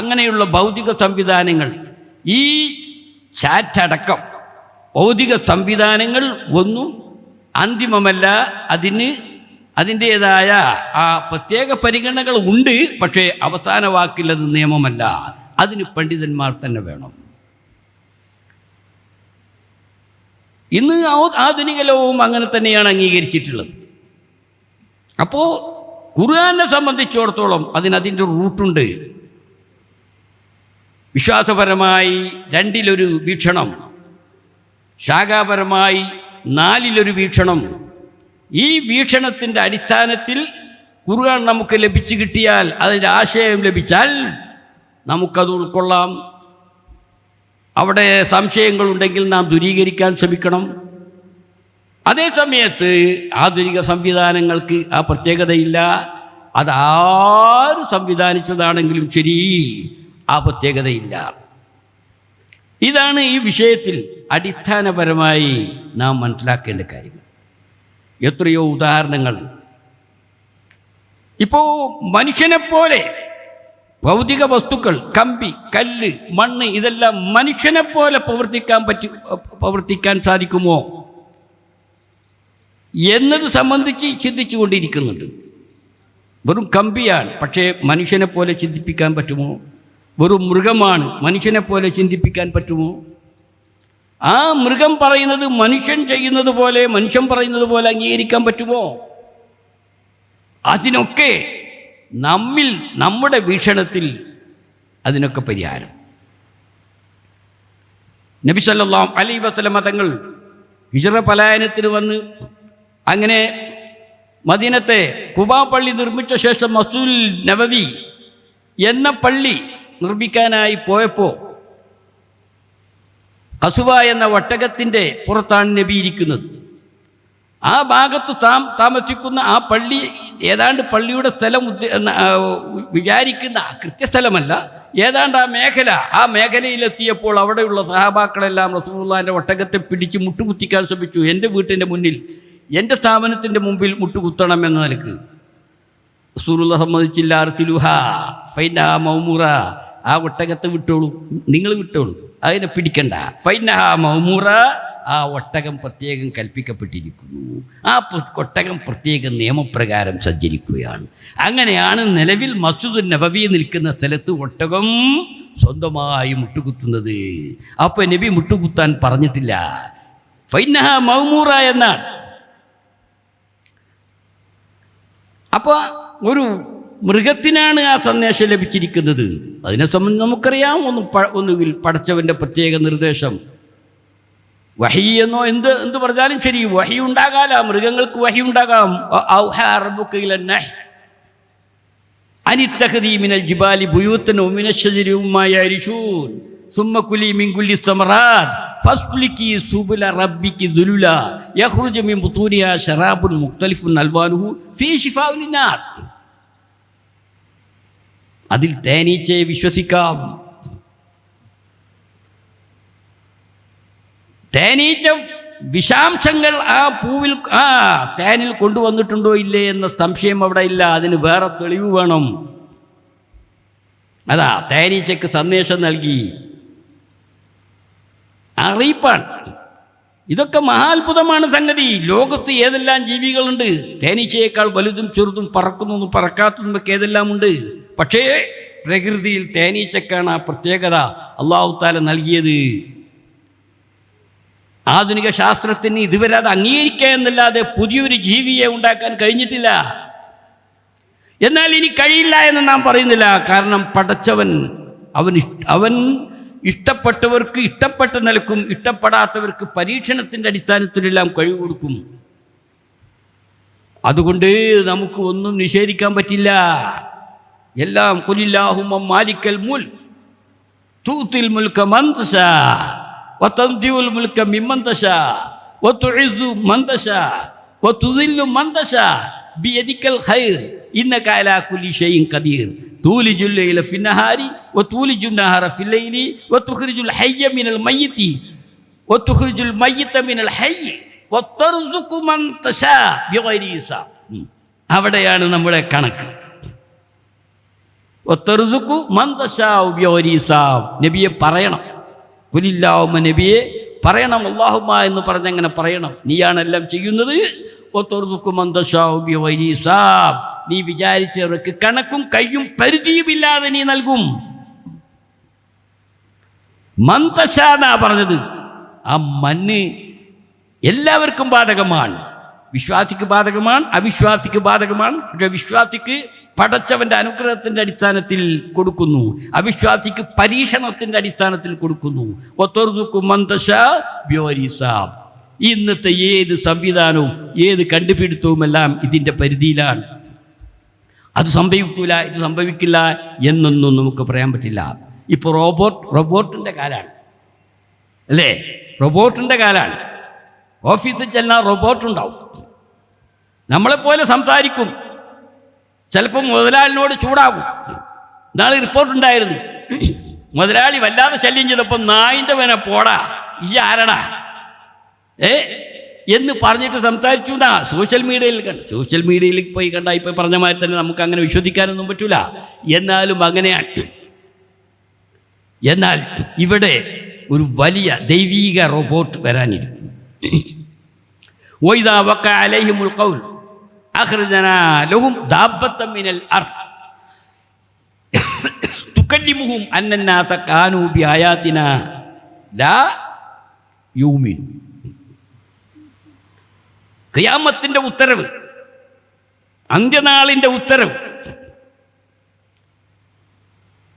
അങ്ങനെയുള്ള ഭൗതിക സംവിധാനങ്ങൾ, ഈ ചാറ്റ് അടക്കം ഭൗതിക സംവിധാനങ്ങൾ ഒന്നും അന്തിമമല്ല. അതിൻ്റേതായ ആ പ്രത്യേക പരിഗണനകൾ ഉണ്ട്. പക്ഷേ അവസാന വാക്കിലത് നിയമമല്ല. അതിന് പണ്ഡിതന്മാർ തന്നെ വേണം. ഇന്ന് ആധുനിക ലോകവും അങ്ങനെ തന്നെയാണ് അംഗീകരിച്ചിട്ടുള്ളത്. അപ്പോൾ ഖുർആനെ സംബന്ധിച്ചിടത്തോളം അതിൻ്റെ റൂട്ടുണ്ട്. വിശ്വാസപരമായി 2-1 വീക്ഷണം, ശാഖാപരമായി 4-1 വീക്ഷണം. ഈ വീക്ഷണത്തിൻ്റെ അടിസ്ഥാനത്തിൽ ഖുർആൻ നമുക്ക് ലഭിച്ചു കിട്ടിയാൽ, അതിൻ്റെ ആശയം ലഭിച്ചാൽ നമുക്കത് ഉൾക്കൊള്ളാം. അവിടെ സംശയങ്ങളുണ്ടെങ്കിൽ നാം ദൂരീകരിക്കാൻ ശ്രമിക്കണം. അതേ സമയത്ത് ആധുനിക സംവിധാനങ്ങൾക്ക് ആ പ്രത്യേകതയില്ല. അതാര് സംവിധാനിച്ചതാണെങ്കിലും ശരി, ആ പ്രത്യേകതയില്ല. ഇതാണ് ഈ വിഷയത്തിൽ അടിസ്ഥാനപരമായി നാം മനസ്സിലാക്കേണ്ട കാര്യങ്ങൾ. എത്രയോ ഉദാഹരണങ്ങൾ. ഇപ്പോൾ മനുഷ്യനെപ്പോലെ ഭൗതിക വസ്തുക്കൾ, കമ്പി, കല്ല്, മണ്ണ്, ഇതെല്ലാം മനുഷ്യനെപ്പോലെ പ്രവർത്തിക്കാൻ സാധിക്കുമോ എന്നത് സംബന്ധിച്ച് ചിന്തിച്ചു കൊണ്ടിരിക്കുന്നുണ്ട്. വെറും കമ്പിയാണ്, പക്ഷേ മനുഷ്യനെ പോലെ ചിന്തിപ്പിക്കാൻ പറ്റുമോ? വെറും മൃഗമാണ്, മനുഷ്യനെ പോലെ ചിന്തിപ്പിക്കാൻ പറ്റുമോ? ആ മൃഗം പറയുന്നത് മനുഷ്യൻ ചെയ്യുന്നത് പോലെ, മനുഷ്യൻ പറയുന്നത് പോലെ അംഗീകരിക്കാൻ പറ്റുമോ? അതിനൊക്കെ നമ്മുടെ വീക്ഷണത്തിൽ അതിനൊക്കെ പരിഹാരം. നബി സല്ലല്ലാഹു അലൈഹി വസല്ലം തങ്ങൾ ഹിജ്റ പലായനത്തിന് വന്ന് അങ്ങനെ മദീനത്തെ ഖുബാ പള്ളി നിർമ്മിച്ച ശേഷം മസ്ജിദുൽ നബവി എന്ന പള്ളി നിർമ്മിക്കാനായി പോയപ്പോൾ ഖസുവ എന്ന ഒട്ടകത്തിൻ്റെ പുറത്താണ് നബി ഇരിക്കുന്നത്. ആ ഭാഗത്ത് താമസിക്കുന്ന ആ പള്ളി ഏതാണ്ട് പള്ളിയുടെ സ്ഥലം വിചാരിക്കുന്ന കൃത്യസ്ഥലമല്ല, ഏതാണ്ട് ആ മേഖലയിലെത്തിയപ്പോൾ അവിടെയുള്ള സഹാബാക്കളെല്ലാം റസൂലുള്ളാഹിൻ്റെ ഒട്ടകത്തെ പിടിച്ച് മുട്ടുകുത്തിക്കാൻ ശ്രമിച്ചു. എൻ്റെ വീട്ടിൻ്റെ മുന്നിൽ, എൻ്റെ സ്ഥാപനത്തിൻ്റെ മുമ്പിൽ മുട്ടുകുത്തണം എന്ന നിലക്ക്. റസൂലുള്ളാഹി സമ്മതിച്ചില്ല. അർസിലുഹാ ഫൈനഹാ മൗമൂറ, ആ ഒട്ടകത്തെ വിട്ടോളൂ, നിങ്ങൾ വിട്ടോളൂ, അതിനെ പിടിക്കണ്ട. ഫൈനഹാ മൗമൂറ, ആ ഒട്ടകം പ്രത്യേകം കൽപ്പിക്കപ്പെട്ടിരിക്കുന്നു. ആ ഒട്ടകം പ്രത്യേക നിയമപ്രകാരം സഞ്ചരിക്കുകയാണ്. അങ്ങനെയാണ് നിലവിൽ മസ്ജിദുൻ നബവി നിൽക്കുന്ന സ്ഥലത്ത് ഒട്ടകം സ്വന്തമായി മുട്ടുകുത്തുന്നത്. അപ്പോൾ നബി മുട്ടുകുത്താൻ പറഞ്ഞിട്ടില്ല, ഫൈനഹ മൗമൂറ എന്നാണ്. അപ്പോൾ ഒരു മൃഗത്തിനാണ് ആ സന്ദേശം ലഭിച്ചിരിക്കുന്നത്. അതിനെ സംബന്ധിച്ച് നമുക്കറിയാം, ഒന്നുകിൽ പടച്ചവൻ്റെ പ്രത്യേക നിർദ്ദേശം, വഹി എന്നോ എന്ത് പറഞ്ഞാലും ശരി, വഹി ഉണ്ടാകാല, മൃഗങ്ങൾക്ക് വഹി ഉണ്ടാകാം. അനിത്തഖദീ മിനൽ ജിബാലി ബുയൂതൻ വമിനശ്ശജരി വമ്മാ യഅരിശൂൻ സുമ്മ കുലി മിൻ കുല്ലി സമറാത്ത് ഫസ്ലുകി സുബുല റബ്ബികി ദുലുല യഖ്റുജു മിൻ ബുതൂനിഹാ ശറാബുൻ മുഖ്തലിഫുൻ അൽവാനുഹു ഫീ ശിഫാഉൻ ലിന്നാസ്. അതിൽ തേനീച്ചയെ വിശ്വസിക്കാം. തേനീച്ച വിഷാംശങ്ങൾ ആ പൂവിൽ തേനിൽ കൊണ്ടുവന്നിട്ടുണ്ടോ ഇല്ലേ എന്ന സംശയം അവിടെ ഇല്ല. അതിന് വേറെ തെളിവ് വേണം. അതാ തേനീച്ചയ്ക്ക് സന്ദേശം നൽകി, അറിയിപ്പാണ്. ഇതൊക്കെ മഹാത്ഭുതമാണ് സംഗതി. ലോകത്ത് ഏതെല്ലാം ജീവികളുണ്ട്, തേനീച്ചയേക്കാൾ വലുതും ചെറുതും പറക്കുന്നതും പറക്കാത്തതുമൊക്കെ ഏതെല്ലാം ഉണ്ട്. പക്ഷേ പ്രകൃതിയിൽ തേനീച്ചക്കാണ് ആ പ്രത്യേകത അല്ലാഹു തആല നൽകിയത്. ആധുനിക ശാസ്ത്രത്തിന് ഇതുവരെ അത് അംഗീകരിക്കുക എന്നല്ലാതെ പുതിയൊരു ജീവിയെ ഉണ്ടാക്കാൻ കഴിഞ്ഞിട്ടില്ല. എന്നാൽ ഇനി കഴിയില്ല എന്ന് നാം പറയുന്നില്ല. കാരണം പടച്ചവൻ അവൻ ഇഷ്ടപ്പെട്ടവർക്ക് ഇഷ്ടപ്പെട്ട നിലക്കും ഇഷ്ടപ്പെടാത്തവർക്ക് പരീക്ഷണത്തിൻ്റെ അടിസ്ഥാനത്തിലെല്ലാം കഴിവ് കൊടുക്കും. അതുകൊണ്ട് നമുക്ക് ഒന്നും നിഷേധിക്കാൻ പറ്റില്ല. എല്ലാം ഖുലില്ലാഹുമ്മ മാലിക്കൽ മുൽക്ക് തൂത്തിൽ മുൽക മൻ തശാ വതൻസിഉൽ മുൽക മിമ്മൻ തശാ വതുഇസ്സു മൻ തശാ വതുസില്ലു മൻ തശാ ബിയദിക്കൽ ഖൈർ ഇന്നക അലാ കുല്ലി ഷൈഇൻ ഖദീർ തൂലിജുൽ ലൈല ഫിന്നഹാരി വതൂലിജുൻ നഹാറ ഫില്ലൈലി വതുഖ്രിജുൽ ഹയ്യ മിനൽ മയ്യിതി വതുഖ്രിജുൽ മയ്യിത മിനൽ ഹയ്യ വതർസുഖു മൻ തശാ ബിഗൈരി ഹിസാബ്. അവിടെയാണ് നമ്മുടെ കണക്ക്. വതർസുഖു മൻ തശാ ബിഗൈരി ഹിസാബ്. നബിയെ പറയണം, ഖുലില്ലാഹുമ്മ നബിയെ പറയണം, അല്ലാഹുമ്മ എന്ന് പറഞ്ഞങ്ങനെ പറയണം, നീയാണെല്ലാം ചെയ്യുന്നത്. വതർസുഖു മൻ തശാ ബിഗൈരി ഹിസാബ്. നീ വിചാരിച്ചവർക്ക് കണക്കും കയ്യും പരിധിയുമില്ലാതെ നീ നൽകും. മന്തശാ എന്നാ പറഞ്ഞത്. ആ മണ്ണ് എല്ലാവർക്കും ബാധകമാണ്. വിശ്വാസിക്ക് ബാധകമാണ്, അവിശ്വാസിക്ക് ബാധകമാണ്. പക്ഷെ വിശ്വാസിക്ക് പടച്ചവന്റെ അനുഗ്രഹത്തിന്റെ അടിസ്ഥാനത്തിൽ കൊടുക്കുന്നു, അവിശ്വാസിക്ക് പരീക്ഷണത്തിന്റെ അടിസ്ഥാനത്തിൽ കൊടുക്കുന്നു. ഇന്നത്തെ ഏത് സംവിധാനവും ഏത് കണ്ടുപിടുത്തവുമെല്ലാം ഇതിൻ്റെ പരിധിയിലാണ്. അത് സംഭവിക്കില്ല, ഇത് സംഭവിക്കില്ല എന്നൊന്നും നമുക്ക് പറയാൻ പറ്റില്ല. ഇപ്പോൾ റോബോട്ടിൻ്റെ കാലാണ് അല്ലേ? റോബോട്ടിൻ്റെ കാലാണ്. ഓഫീസിൽ ചെന്നാൽ റോബോട്ടുണ്ടാവും, നമ്മളെപ്പോലെ സംസാരിക്കും. ചിലപ്പോൾ മുതലാളിനോട് ചൂടാകും. നാളെ റിപ്പോർട്ടുണ്ടായിരുന്നു, മുതലാളി വല്ലാതെ ശല്യം ചെയ്തപ്പോൾ നായിൻ്റെ വേന പോടാ ഈ ആരടാ എന്ന് പറഞ്ഞിട്ട് സംസാരിച്ചു എന്നാ സോഷ്യൽ മീഡിയയിൽ പോയി കണ്ടാൽ ഇപ്പം പറഞ്ഞ മാതിരി തന്നെ നമുക്ക് അങ്ങനെ വിശ്വസിക്കാനൊന്നും പറ്റൂല. എന്നാലും അങ്ങനെയാണ്. എന്നാൽ ഇവിടെ ഒരു വലിയ ദൈവീക റോബോട്ട് വരാനിരിക്കും. وَإِذَا وَقَعَ عَلَيْهِمُ الْقَوْلُ أَخْرَجْنَا لَهُمْ دَابَّةً مِنَ الْأَرْضِ تُكَلِّمُهُمْ أَنَّ النَّاسَ كَانُوا بِآيَاتِنَا لَا يُؤْمِنُونَ. ഖിയാമത്തിന്റെ ഉത്തരവ്, അന്ത്യനാളിൻ്റെ ഉത്തരവ്.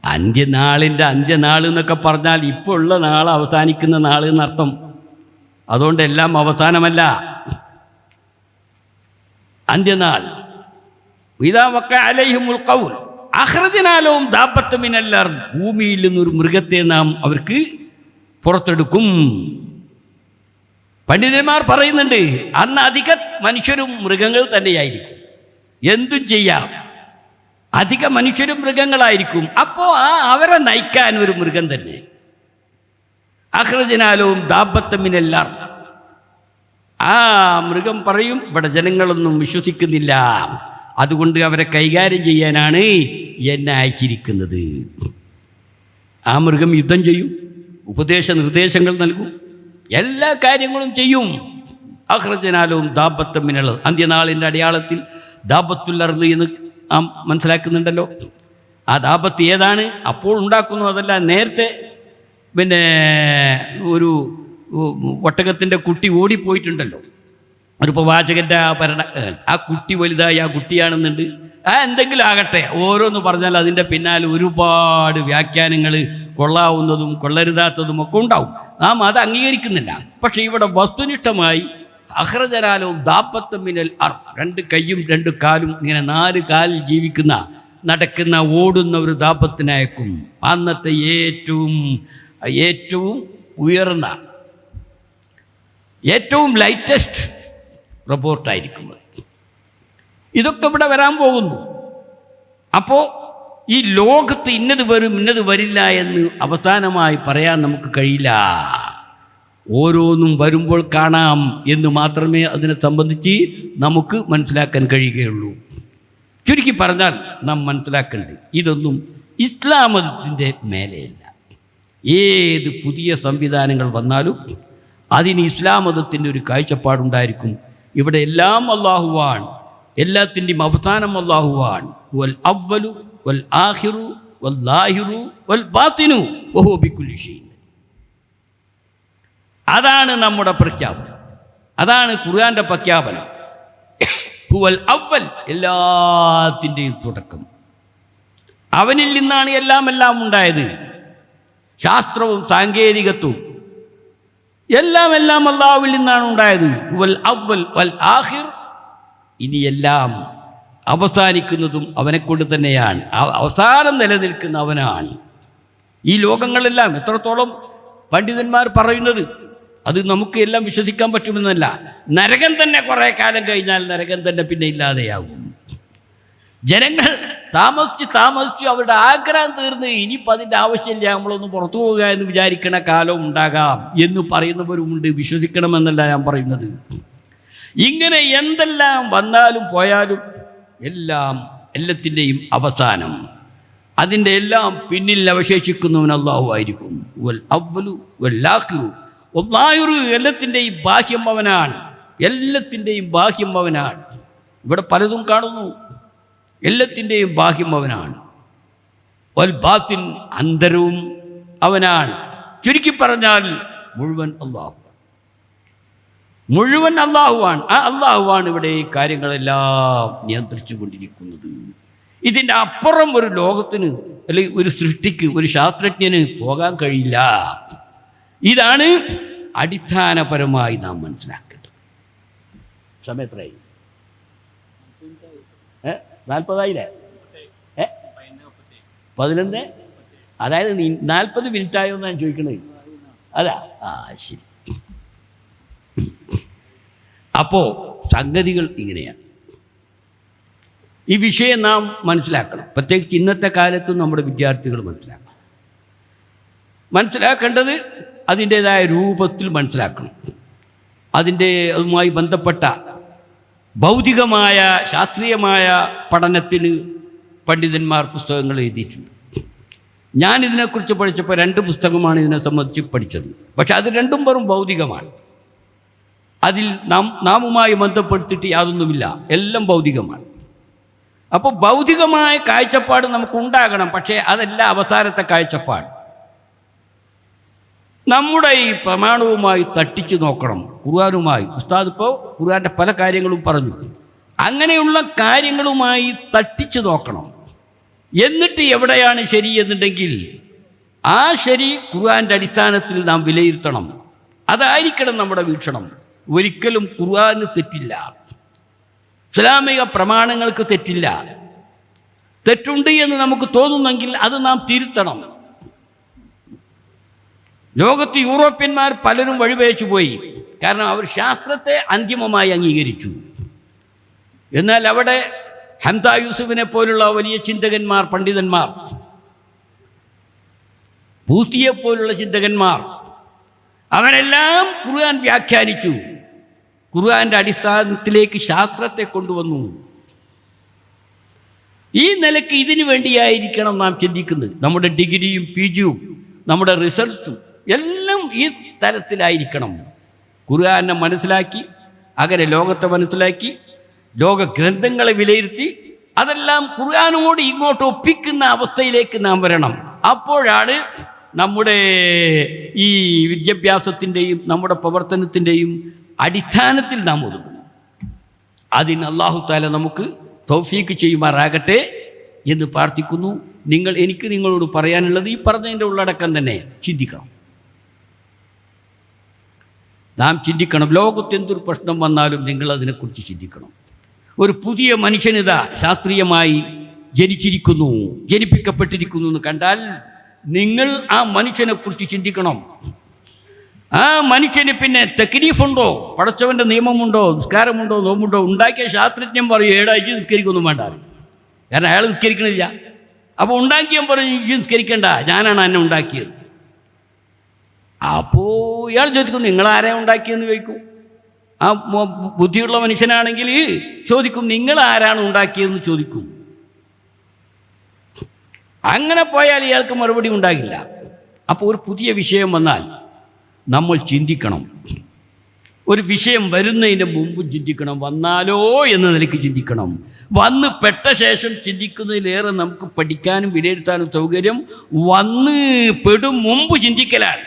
അന്ത്യനാൾ എന്നൊക്കെ പറഞ്ഞാൽ ഇപ്പോൾ ഉള്ള നാൾ അവസാനിക്കുന്ന നാൾ എന്നർത്ഥം. അതുകൊണ്ട് എല്ലാം അവസാനമല്ല. അന്ത്യനാൾ. ഇദാ വഖഅ അലൈഹിമുൽ ഖൗൽ അഖ്റജ്നാ ലഹും ദാബത്തൻ മിനൽ അർദ്. ഭൂമിയിൽ നിന്നൊരു മൃഗത്തെ നാം അവർക്ക് പുറത്തെടുക്കും. പണ്ഡിതന്മാർ പറയുന്നുണ്ട്, അന്ന് അധിക മനുഷ്യരും മൃഗങ്ങൾ തന്നെയായിരിക്കും. എന്തും ചെയ്യാം, അധിക മനുഷ്യരും മൃഗങ്ങളായിരിക്കും. അപ്പോൾ അവരെ നയിക്കാൻ ഒരു മൃഗം തന്നെ. അഖ്റജ്നാലഹും ദാബത്തൻ മിനൽ അർദ്. ആ മൃഗം പറയും, ഇവിടെ ജനങ്ങളൊന്നും വിശ്വസിക്കുന്നില്ല, അതുകൊണ്ട് അവരെ കൈകാര്യം ചെയ്യാനാണ് എന്നെ അയച്ചിരിക്കുന്നത്. ആ മൃഗം യുദ്ധം ചെയ്യും, ഉപദേശ നിർദ്ദേശങ്ങൾ നൽകും, എല്ലാ കാര്യങ്ങളും ചെയ്യും. അഖ്റജ്നാലഹും ദാബത്തൻ മിനൽ അർദ്. അന്ത്യനാളിൻ്റെ അടയാളത്തിൽ ദാബത്തുൽ അർദ് എന്ന് മനസ്സിലാക്കുന്നുണ്ടല്ലോ. ആ ദാബത്ത് ഏതാണ് അപ്പോൾ ഉണ്ടാക്കുന്നു? അതല്ല, നേരത്തെ പിന്നെ ഒരു ഒട്ടകത്തിൻ്റെ കുട്ടി ഓടിപ്പോയിട്ടുണ്ടല്ലോ, ഒരു പ്രവാചകൻ്റെ ആ കുട്ടി വലുതായി ആ കുട്ടിയാണെന്നുണ്ട്. എന്തെങ്കിലും ആകട്ടെ, ഓരോന്ന് പറഞ്ഞാൽ അതിൻ്റെ പിന്നാലെ ഒരുപാട് വ്യാഖ്യാനങ്ങൾ, കൊള്ളാവുന്നതും കൊള്ളരുതാത്തതും ഒക്കെ ഉണ്ടാവും. നാം അത് അംഗീകരിക്കുന്നില്ല. പക്ഷേ ഇവിടെ വസ്തുനിഷ്ഠമായി അഖ്റജ്നാലഹും ദാബത്തൻ മിനൽ അർദ്, രണ്ട് കൈയും രണ്ട് കാലും ഇങ്ങനെ 4 കാലിൽ ജീവിക്കുന്ന നടക്കുന്ന ഓടുന്ന ഒരു ദാമ്പത്യത്തിനയക്കും. അന്നത്തെ ഏറ്റവും ഉയർന്ന ഏറ്റവും ലൈറ്റസ്റ്റ് റിപ്പോർട്ടായിരിക്കും. ഇതൊക്കെ ഇവിടെ വരാൻ പോകുന്നു. അപ്പോൾ ഈ ലോകത്ത് ഇന്നത് വരും ഇന്നത് വരില്ല എന്ന് അവസാനമായി പറയാൻ നമുക്ക് കഴിയില്ല. ഓരോന്നും വരുമ്പോൾ കാണാം എന്ന് മാത്രമേ അതിനെ സംബന്ധിച്ച് നമുക്ക് മനസ്സിലാക്കാൻ കഴിയുകയുള്ളൂ. ചുരുക്കി പറഞ്ഞാൽ നാം മനസ്സിലാക്കേണ്ടത് ഇതൊന്നും ഇസ്ലാം മതത്തിൻ്റെ മേലെയല്ല. ഏത് പുതിയ സംവിധാനങ്ങൾ വന്നാലും അതിന് ഇസ്ലാം മതത്തിൻ്റെ ഒരു കാഴ്ചപ്പാടുണ്ടായിരിക്കും. ഇവിടെ എല്ലാം അല്ലാഹുവാണ്, എല്ലാത്തിൻ്റെയും അവസാനം അല്ലാഹുവാണ്. വൽ അവ്വലു വൽ ആഖിറു വൽ ലാഹിറു വൽ ബാത്തിനു വഹുവ ബികുല്ലി ഷൈഇൻ. അതാണ് നമ്മുടെ പ്രഖ്യാപനം, അതാണ് ഖുർആന്റെ പ്രഖ്യാപനം. ഹുവൽ അവ്വൽ, എല്ലാത്തിൻ്റെയും തുടക്കം. അവനിൽ നിന്നാണ് എല്ലാം ഉണ്ടായത്. ശാസ്ത്രവും സാങ്കേതികത്വവും എല്ലാം അല്ലാഹുവിൽ നിന്നാണ് ഉണ്ടായത്. ഹുവൽ അവ്വൽ വൽ ആഖിർ, ഇനിയെല്ലാം അവസാനിക്കുന്നതും അവനെക്കൊണ്ട് തന്നെയാണ്. അവസാനം നിലനിൽക്കുന്ന അവനാണ്. ഈ ലോകങ്ങളെല്ലാം എത്രത്തോളം പണ്ഡിതന്മാർ പറയുന്നത് അത് നമുക്ക് എല്ലാം വിശ്വസിക്കാൻ പറ്റുമെന്നല്ല. നരകം തന്നെ കുറേ കാലം കഴിഞ്ഞാൽ നരകം തന്നെ പിന്നെ ഇല്ലാതെയാകും. ജനങ്ങൾ താമസിച്ച് അവരുടെ ആഗ്രഹം തീർന്ന് ഇനിയിപ്പോൾ അതിൻ്റെ ആവശ്യമില്ല, നമ്മളൊന്ന് പുറത്തു പോകുക എന്ന് വിചാരിക്കണ കാലം ഉണ്ടാകാം എന്ന് പറയുന്നവരുമുണ്ട്. വിശ്വസിക്കണമെന്നല്ല ഞാൻ പറയുന്നത്. ഇങ്ങനെ എന്തെല്ലാം വന്നാലും പോയാലും എല്ലാത്തിൻ്റെയും അവസാനം, അതിൻ്റെ എല്ലാം പിന്നിൽ അവശേഷിക്കുന്നവൻ അല്ലാഹു ആയിരിക്കും. വൽ അവ്വലു വൽ ആഖിറു വൽ ലാഹിറു, എല്ലാത്തിൻ്റെയും ബാഹ്യം അവനാണ്, എല്ലാത്തിൻ്റെയും ബാഹ്യം അവനാണ്. ഇവിടെ പലതും കാണുന്നു. എല്ലാത്തിൻ്റെയും ബാഹ്യം അവനാണ്. വൽ ബാത്തിൻ, അന്തരവും അവനാണ്. ചുരുക്കി പറഞ്ഞാൽ മുഴുവൻ അല്ലാഹുവാണ്. ആ അല്ലാഹുവാണ് ഇവിടെ ഈ കാര്യങ്ങളെല്ലാം നിയന്ത്രിച്ചു കൊണ്ടിരിക്കുന്നത്. ഇതിൻ്റെ അപ്പുറം ഒരു ലോകത്തിന് അല്ലെങ്കിൽ ഒരു സൃഷ്ടിക്ക്, ഒരു ശാസ്ത്രജ്ഞന് പോകാൻ കഴിയില്ല. ഇതാണ് അടിസ്ഥാനപരമായി നാം മനസ്സിലാക്കേണ്ടത്. സമയത്രയായി? 40 11, അതായത് 40 മിനിറ്റായോ എന്നാണ് ചോദിക്കണത്. അതാ, ശരി. അപ്പോൾ സംഗതികൾ ഇങ്ങനെയാണ്. ഈ വിഷയം നാം മനസ്സിലാക്കണം. പ്രത്യേകിച്ച് ഇന്നത്തെ കാലത്തും നമ്മുടെ വിദ്യാർത്ഥികൾ മനസ്സിലാക്കേണ്ടത് അതിൻ്റേതായ രൂപത്തിൽ മനസ്സിലാക്കണം. അതുമായി ബന്ധപ്പെട്ട ഭൗതികമായ ശാസ്ത്രീയമായ പഠനത്തിന് പണ്ഡിതന്മാർ പുസ്തകങ്ങൾ എഴുതിയിട്ടുണ്ട്. ഞാനിതിനെക്കുറിച്ച് പഠിച്ചപ്പോൾ 2 പുസ്തകമാണ് ഇതിനെ സംബന്ധിച്ച് പഠിച്ചത്. പക്ഷെ അത് രണ്ടും വെറും ഭൗതികമാണ്. അതിൽ നാമുമായി ബന്ധപ്പെടുത്തിയിട്ട് യാതൊന്നുമില്ല, എല്ലാം ഭൗതികമാണ്. അപ്പോൾ ഭൗതികമായ കാഴ്ചപ്പാട് നമുക്കുണ്ടാകണം. പക്ഷേ അതല്ല അവസാനത്തെ കാഴ്ചപ്പാട്. നമ്മുടെ ഈ പ്രമാണവുമായി തട്ടിച്ചു നോക്കണം. ഖുർആനുമായി ഉസ്താദ് ഇപ്പോൾ ഖുർആൻ്റെ പല കാര്യങ്ങളും പറഞ്ഞു. അങ്ങനെയുള്ള കാര്യങ്ങളുമായി തട്ടിച്ചു നോക്കണം. എന്നിട്ട് എവിടെയാണ് ശരി എന്നുണ്ടെങ്കിൽ ആ ശരി ഖുർആൻ്റെ അടിസ്ഥാനത്തിൽ നാം വിലയിരുത്തണം. അതായിരിക്കണം നമ്മുടെ വീക്ഷണം. ഒരിക്കലും ഖുർആന് തെറ്റില്ല, ഇസ്ലാമിക പ്രമാണങ്ങൾക്ക് തെറ്റില്ല. തെറ്റുണ്ട് എന്ന് നമുക്ക് തോന്നുന്നെങ്കിൽ അത് നാം തിരുത്തണം. ലോകത്ത് യൂറോപ്യന്മാർ പലരും വഴിപേച്ചു പോയി. കാരണം അവർ ശാസ്ത്രത്തെ അന്തിമമായി അംഗീകരിച്ചു. എന്നാൽ അവിടെ ഹംദ യൂസുഫിനെ പോലുള്ള വലിയ ചിന്തകന്മാർ, പണ്ഡിതന്മാർ, ബൂത്തിയെപ്പോലുള്ള ചിന്തകന്മാർ, അവരെല്ലാം ഖുർആൻ വ്യാഖ്യാനിച്ചു. ഖുർആൻ്റെ അടിസ്ഥാനത്തിലേക്ക് ശാസ്ത്രത്തെ കൊണ്ടുവന്നു. ഈ നിലയ്ക്ക് ഇതിനു വേണ്ടിയായിരിക്കണം നാം ചിന്തിക്കുന്നത്. നമ്മുടെ ഡിഗ്രിയും PGയും നമ്മുടെ റിസർച്ചും എല്ലാം ഈ തരത്തിലായിരിക്കണം. ഖുർആനെ മനസ്സിലാക്കി, അങ്ങനെ ലോകത്തെ മനസ്സിലാക്കി, ലോക ഗ്രന്ഥങ്ങളെ വിലയിരുത്തി, അതെല്ലാം ഖുർആനോട് ഇങ്ങോട്ട് ഒപ്പിക്കുന്ന അവസ്ഥയിലേക്ക് നാം വരണം. അപ്പോഴാണ് നമ്മുടെ ഈ വിദ്യാഭ്യാസത്തിൻ്റെയും നമ്മുടെ പ്രവർത്തനത്തിൻ്റെയും അടിസ്ഥാനത്തിൽ നാം ഒതുങ്ങുന്നു. അതിന് അല്ലാഹു തആല നമുക്ക് തൗഫീക്ക് ചെയ്യുമാറാകട്ടെ എന്ന് പ്രാർത്ഥിക്കുന്നു. എനിക്ക് നിങ്ങളോട് പറയാനുള്ളത് ഈ പറഞ്ഞതിൻ്റെ ഉള്ളടക്കം തന്നെ ചിന്തിക്കണം. നാം ചിന്തിക്കണം. ലോകത്ത് എന്തൊരു പ്രശ്നം വന്നാലും നിങ്ങൾ അതിനെക്കുറിച്ച് ചിന്തിക്കണം. ഒരു പുതിയ മനുഷ്യനിത ശാസ്ത്രീയമായി ജനിച്ചിരിക്കുന്നു, ജനിപ്പിക്കപ്പെട്ടിരിക്കുന്നു എന്ന് കണ്ടാൽ നിങ്ങൾ ആ മനുഷ്യനെക്കുറിച്ച് ചിന്തിക്കണം. ആ മനുഷ്യന് പിന്നെ തെക്ലീഫുണ്ടോ, പടച്ചവൻ്റെ നിയമമുണ്ടോ, നിസ്കാരമുണ്ടോ, നോമ്പുണ്ടോ? ഉണ്ടാക്കിയ ശാസ്ത്രജ്ഞൻ പറയും ഏടാഴ്ച നിസ്കരിക്കൊന്നും വേണ്ട, കാരണം അയാൾ നിസ്കരിക്കണില്ല. അപ്പോൾ ഉണ്ടാക്കിയാൽ പറയും ഇജ്ജ് നിസ്കരിക്കണ്ട, ഞാനാണ് എന്നെ ഉണ്ടാക്കിയത്. അപ്പോൾ ഇയാൾ ചോദിക്കും നിങ്ങളാരെ ഉണ്ടാക്കിയെന്ന് ചോദിക്കും. ആ ബുദ്ധിയുള്ള മനുഷ്യനാണെങ്കിൽ ചോദിക്കും നിങ്ങളാരാണ് ഉണ്ടാക്കിയതെന്ന് ചോദിക്കും. അങ്ങനെ പോയാൽ ഇയാൾക്ക് മറുപടി ഉണ്ടാകില്ല. അപ്പോൾ ഒരു പുതിയ വിഷയം വന്നാൽ നമ്മൾ ചിന്തിക്കണം. ഒരു വിഷയം വരുന്നതിന് മുമ്പ് ചിന്തിക്കണം, വന്നാലോ എന്ന നിലയ്ക്ക് ചിന്തിക്കണം. വന്ന് പെട്ട ശേഷം ചിന്തിക്കുന്നതിലേറെ നമുക്ക് പഠിക്കാനും വിലയിരുത്താനും സൗകര്യം വന്ന് പെടും മുമ്പ് ചിന്തിക്കലാണ്.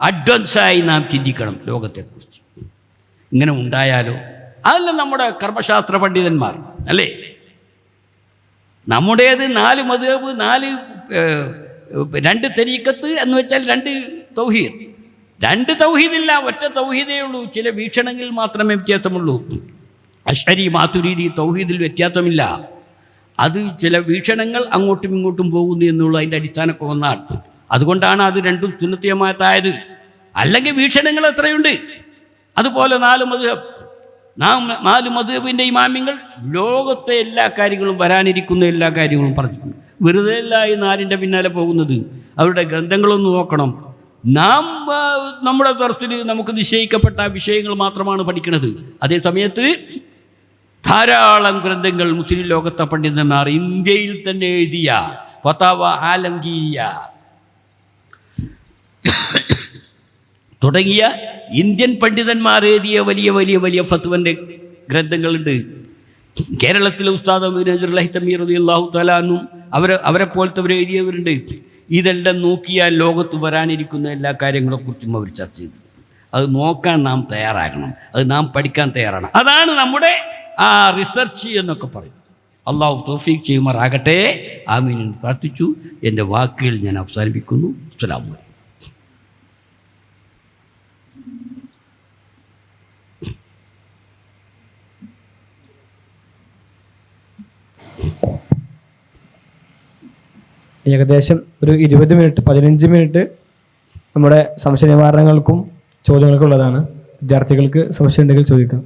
അഡ്വാൻസായി നാം ചിന്തിക്കണം ലോകത്തെക്കുറിച്ച്. ഇങ്ങനെ ഉണ്ടായാലോ? അതല്ല നമ്മുടെ കർമ്മശാസ്ത്ര പണ്ഡിതന്മാർ അല്ലേ? നമ്മുടേത് 4 മദ്ഹബ്, 2 തരീഖത്ത് എന്ന് വെച്ചാൽ 2 തൗഹീദ്. 2 തൗഹീദില്ല, ഒറ്റ തൗഹീദേ ഉള്ളൂ. ചില വീക്ഷണങ്ങളിൽ മാത്രമേ വ്യത്യാസമുള്ളൂ. അശ്അരി മാതുരീദി തൗഹീദിൽ വ്യത്യാസമില്ല. അത് ചില വീക്ഷണങ്ങൾ അങ്ങോട്ടും ഇങ്ങോട്ടും പോകുന്നു എന്നുള്ള അതിൻ്റെ അടിസ്ഥാനമൊക്കെ ഒന്നാണ്. അതുകൊണ്ടാണ് അത് 2ഉം സുന്നത്ത് ജമാഅത്തായത്. അല്ലെങ്കിൽ വീക്ഷണങ്ങൾ എത്രയുണ്ട്. അതുപോലെ 4 മദ്ഹബ്, 4 മദ്ഹബിൻ്റെ ഇമാമിങ്ങൾ ലോകത്തെ എല്ലാ കാര്യങ്ങളും, വരാനിരിക്കുന്ന എല്ലാ കാര്യങ്ങളും പറഞ്ഞിട്ടുണ്ട്. വെറുതെ അല്ല ഈ 4ൻ്റെ പിന്നാലെ പോകുന്നത്. അവരുടെ ഗ്രന്ഥങ്ങളൊന്ന് നോക്കണം. നാം നമ്മുടെ ദർസിൽ നമുക്ക് നിശ്ചയിക്കപ്പെട്ട വിഷയങ്ങൾ മാത്രമാണ് പഠിക്കുന്നത്. അതേ സമയത്ത് ധാരാളം ഗ്രന്ഥങ്ങൾ മുസ്ലിം ലോകത്തെ പണ്ഡിതന്മാർ ഇന്ത്യയിൽ തന്നെ എഴുതിയ ഫതാവ ആലംഗീരിയ തുടങ്ങിയ ഇന്ത്യൻ പണ്ഡിതന്മാർ എഴുതിയ വലിയ വലിയ വലിയ ഫത്വൻ്റെ ഗ്രന്ഥങ്ങളുണ്ട്. കേരളത്തിലെ ഉസ്താദ് അമീർ റളിയല്ലാഹു തആല അൻഹു അവരെ പോലത്തെ എഴുതിയവരുണ്ട്. ഇതെല്ലാം നോക്കിയാൽ ലോകത്ത് വരാനിരിക്കുന്ന എല്ലാ കാര്യങ്ങളെക്കുറിച്ചും അവർ ചർച്ച ചെയ്തു. അത് നോക്കാൻ നാം തയ്യാറാകണം, അത് നാം പഠിക്കാൻ തയ്യാറാണ്. അതാണ് നമ്മുടെ ആ റിസർച്ച് എന്നൊക്കെ പറയും. അള്ളാഹു തൗഫീഖ് ചെയ്യുമാറാകട്ടെ. ആമീൻ എന്ന് പ്രാർത്ഥിച്ചു എൻ്റെ വാക്കുകൾ ഞാൻ അവസാനിപ്പിക്കുന്നു. അസ്സലാമു അലൈക്കും. ഏകദേശം ഒരു 20 മിനിറ്റ് 15 മിനിറ്റ് നമ്മുടെ സംശയ നിവാരണങ്ങൾക്കും ചോദ്യങ്ങൾക്കും ഉള്ളതാണ്. വിദ്യാർത്ഥികൾക്ക് സംശയം ഉണ്ടെങ്കിൽ ചോദിക്കാം.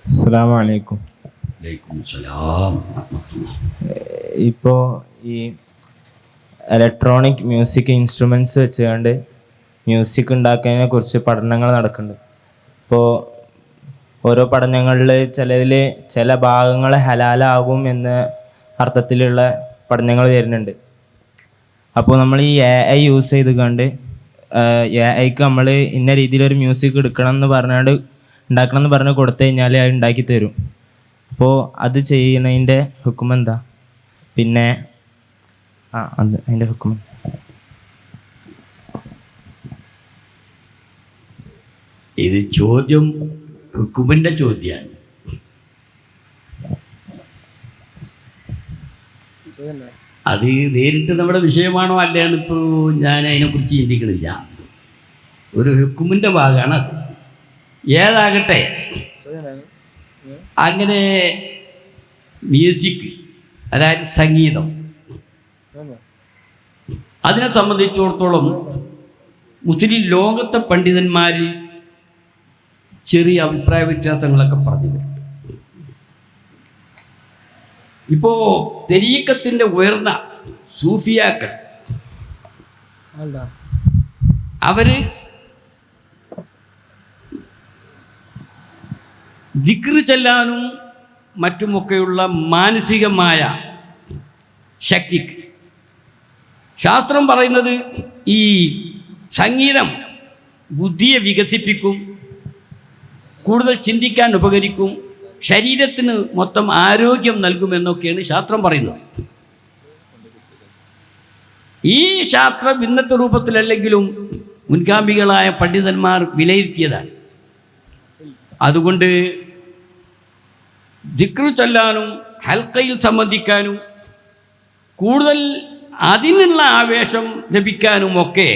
അസ്സലാമു അലൈക്കും. ഇപ്പോൾ ഈ ഇലക്ട്രോണിക് മ്യൂസിക് ഇൻസ്ട്രുമെൻറ്റ്സ് വെച്ചുകൊണ്ട് മ്യൂസിക് ഉണ്ടാക്കുന്നതിനെ കുറിച്ച് പഠനങ്ങൾ നടക്കുന്നുണ്ട്. ഇപ്പോൾ ഓരോ പഠനങ്ങളിൽ ചില ഭാഗങ്ങൾ ഹലാലാകും എന്ന അർത്ഥത്തിലുള്ള പഠനങ്ങൾ വരുന്നുണ്ട്. അപ്പോൾ നമ്മൾ ഈ AI യൂസ് ചെയ്തുകൊണ്ട് AIക്ക് നമ്മൾ ഇന്ന രീതിയിലൊരു മ്യൂസിക് ഉണ്ടാക്കണം എന്ന് പറഞ്ഞ് കൊടുത്തു കഴിഞ്ഞാൽ അത് ഉണ്ടാക്കി തരും. അപ്പോൾ അത് ചെയ്യുന്നതിൻ്റെ ഹുക്കം എന്താ? പിന്നെ അതിൻ്റെ ഹുക്കം ഇത് ചോദ്യം ഹുക്കുമിൻ്റെ ചോദ്യമാണ്. അത് നേരിട്ട് നമ്മുടെ വിഷയമാണോ അല്ലയെന്ന് ഇപ്പോൾ ഞാൻ അതിനെക്കുറിച്ച് ചിന്തിക്കണില്ല. ഒരു ഹുക്കുമിൻ്റെ ഭാഗമാണ് അത്. ഏതാകട്ടെ, അങ്ങനെ മ്യൂസിക് അതായത് സംഗീതം അതിനെ സംബന്ധിച്ചിടത്തോളം മുസ്ലിം ലോകത്തെ പണ്ഡിതന്മാരിൽ ചെറിയ അഭിപ്രായ വ്യത്യാസങ്ങളൊക്കെ പറഞ്ഞു വരുന്നുണ്ട്. ഇപ്പോൾ തെരീക്കത്തിൻ്റെ ഉയർന്ന സൂഫിയാക്കൾ അവർ ദിക്റ് ചെല്ലാനും മറ്റുമൊക്കെയുള്ള മാനസികമായ ശക്തിക്ക് ശാസ്ത്രം പറയുന്നത് ഈ സംഗീതം ബുദ്ധിയെ വികസിപ്പിക്കും, കൂടുതൽ ചിന്തിക്കാൻ ഉപകരിക്കും, ശരീരത്തിന് മൊത്തം ആരോഗ്യം നൽകുമെന്നൊക്കെയാണ് ശാസ്ത്രം പറയുന്നത്. ഈ ശാസ്ത്രം ഇന്നത്തെ രൂപത്തിലല്ലെങ്കിലും മുൻഗാമികളായ പണ്ഡിതന്മാർ വിലയിരുത്തിയതാണ്. അതുകൊണ്ട് ദിക്റ് ചൊല്ലാനും ഹൽക്കയിൽ സംബന്ധിക്കാനും കൂടുതൽ അതിനുള്ള ആവേശം ലഭിക്കാനുമൊക്കെ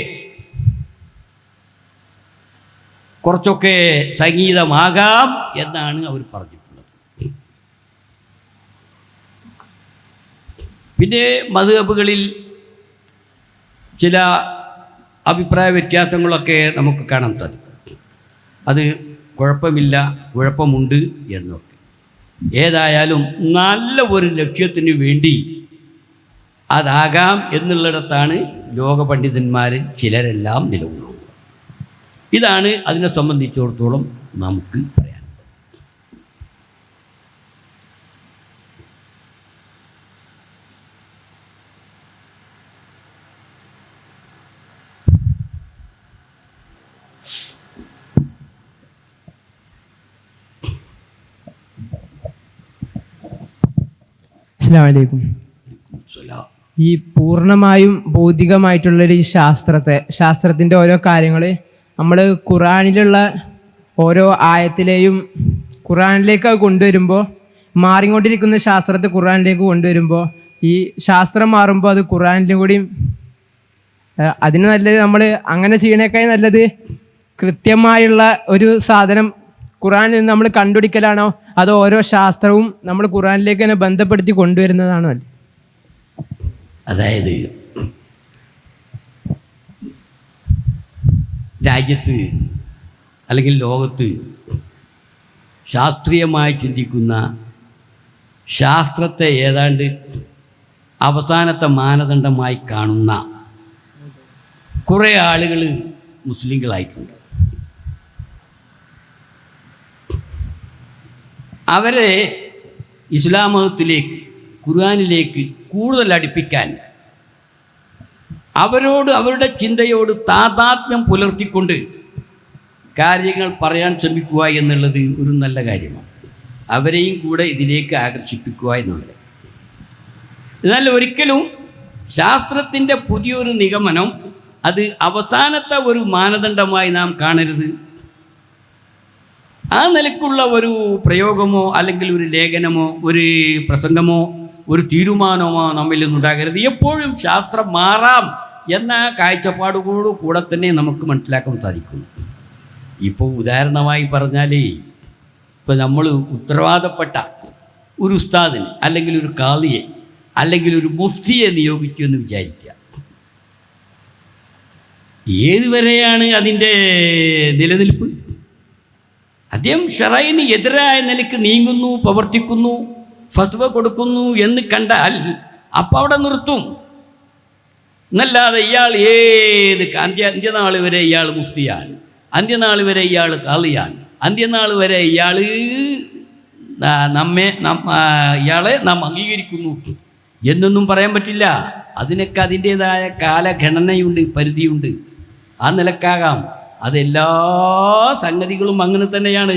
കുറച്ചൊക്കെ സംഗീതമാകാം എന്നാണ് അവർ പറഞ്ഞിട്ടുള്ളത്. പിന്നെ മദ്ഹബുകളിൽ ചില അഭിപ്രായ വ്യത്യാസങ്ങളൊക്കെ നമുക്ക് കാണാൻ സാധിക്കും. അത് കുഴപ്പമില്ല, കുഴപ്പമുണ്ട് എന്നൊക്കെ. ഏതായാലും നല്ല ഒരു ലക്ഷ്യത്തിന് വേണ്ടി അതാകാം എന്നുള്ളിടത്താണ് ലോക പണ്ഡിതന്മാരിൽ ചിലരെല്ലാം നിലകൊള്ളുന്നത്. ഇതാണ് അതിനെ സംബന്ധിച്ചിടത്തോളം നമുക്ക് പറയാൻ. അസ്സലാമു അലൈക്കും. ഈ പൂർണ്ണമായും ഭൗതികമായിട്ടുള്ളൊരു ശാസ്ത്രത്തിൻ്റെ ഓരോ കാര്യങ്ങൾ നമ്മൾ ഖുർആനിലുള്ള ഓരോ ആയത്തിലെയും ഖുർആനിലേക്ക് കൊണ്ടുവരുമ്പോൾ, മാറിക്കൊണ്ടിരിക്കുന്ന ശാസ്ത്രത്തെ ഖുർആനിലേക്ക് കൊണ്ടുവരുമ്പോൾ ഈ ശാസ്ത്രം മാറുമ്പോൾ അത് ഖുർആനിലും കൂടിയും അതിന് നല്ലത് നമ്മൾ അങ്ങനെ ചെയ്യണേക്കാൾ നല്ലത് കൃത്യമായുള്ള ഒരു സാധനം ഖുർആനിൽ നിന്ന് നമ്മൾ കണ്ടുപിടിക്കലാണോ അതോ ഓരോ ശാസ്ത്രവും നമ്മൾ ഖുർആനിലേക്ക് തന്നെ ബന്ധപ്പെടുത്തി കൊണ്ടുവരുന്നതാണോ? അതായത് രാജ്യത്ത് അല്ലെങ്കിൽ ലോകത്ത് ശാസ്ത്രീയമായി ചിന്തിക്കുന്ന, ശാസ്ത്രത്തെ ഏതാണ്ട് അവസാനത്തെ മാനദണ്ഡമായി കാണുന്ന കുറേ ആളുകൾ മുസ്ലിങ്ങളായിട്ടുണ്ട്. അവരെ ഇസ്ലാം മതത്തിലേക്ക്, ഖുർആനിലേക്ക് കൂടുതൽ അടുപ്പിക്കാൻ അവരോട്, അവരുടെ ചിന്തയോട് താതാത്മ്യം പുലർത്തിക്കൊണ്ട് കാര്യങ്ങൾ പറയാൻ ശ്രമിക്കുക എന്നുള്ളത് ഒരു നല്ല കാര്യമാണ്. അവരെയും കൂടെ ഇതിലേക്ക് ആകർഷിപ്പിക്കുക എന്നുള്ളത്. എന്നാൽ ഒരിക്കലും ശാസ്ത്രത്തിൻ്റെ പുതിയൊരു നിഗമനം അത് അവസാനത്തെ ഒരു മാനദണ്ഡമായി നാം കാണരുത്. ആ നിലക്കുള്ള ഒരു പ്രയോഗമോ അല്ലെങ്കിൽ ഒരു ലേഖനമോ ഒരു പ്രസംഗമോ ഒരു തീരുമാനമോ നമ്മിൽ നിന്നുണ്ടാകരുത്. എപ്പോഴും ശാസ്ത്രം മാറാം എന്ന കാഴ്ചപ്പാടുകളോട് കൂടെ തന്നെ നമുക്ക് മനസ്സിലാക്കാൻ സാധിക്കും. ഇപ്പോൾ ഉദാഹരണമായി പറഞ്ഞാൽ, ഇപ്പോൾ നമ്മൾ ഉത്തരവാദപ്പെട്ട ഒരു ഉസ്താദിനെ അല്ലെങ്കിൽ ഒരു ഖാദിയെ അല്ലെങ്കിൽ ഒരു മുഫ്തിയെ നിയോഗിച്ചു എന്ന് വിചാരിക്കുക. ഏതുവരെയാണ് അതിൻ്റെ നിലനിൽപ്പ്? അദ്ദേഹം ഷറൈന് എതിരായ നിലയ്ക്ക് നീങ്ങുന്നു, പ്രവർത്തിക്കുന്നു, ഫത്വ കൊടുക്കുന്നു എന്ന് കണ്ടാൽ അപ്പം അവിടെ നിർത്തും. എന്നല്ലാതെ ഇയാൾ ഏത് അന്ത്യനാൾ വരെ ഇയാൾ മുഫ്തിയാണ്, അന്ത്യനാൾ വരെ ഇയാൾ ഖാദിയാണ്, അന്ത്യനാൾ വരെ ഇയാളെ നാം അംഗീകരിക്കുന്നു എന്നൊന്നും പറയാൻ പറ്റില്ല. അതിനൊക്കെ അതിൻ്റേതായ കാലഗണനയുണ്ട്, പരിധിയുണ്ട്. ആ നിലക്കാകാം. അതെല്ലാ സംഗതികളും അങ്ങനെ തന്നെയാണ്.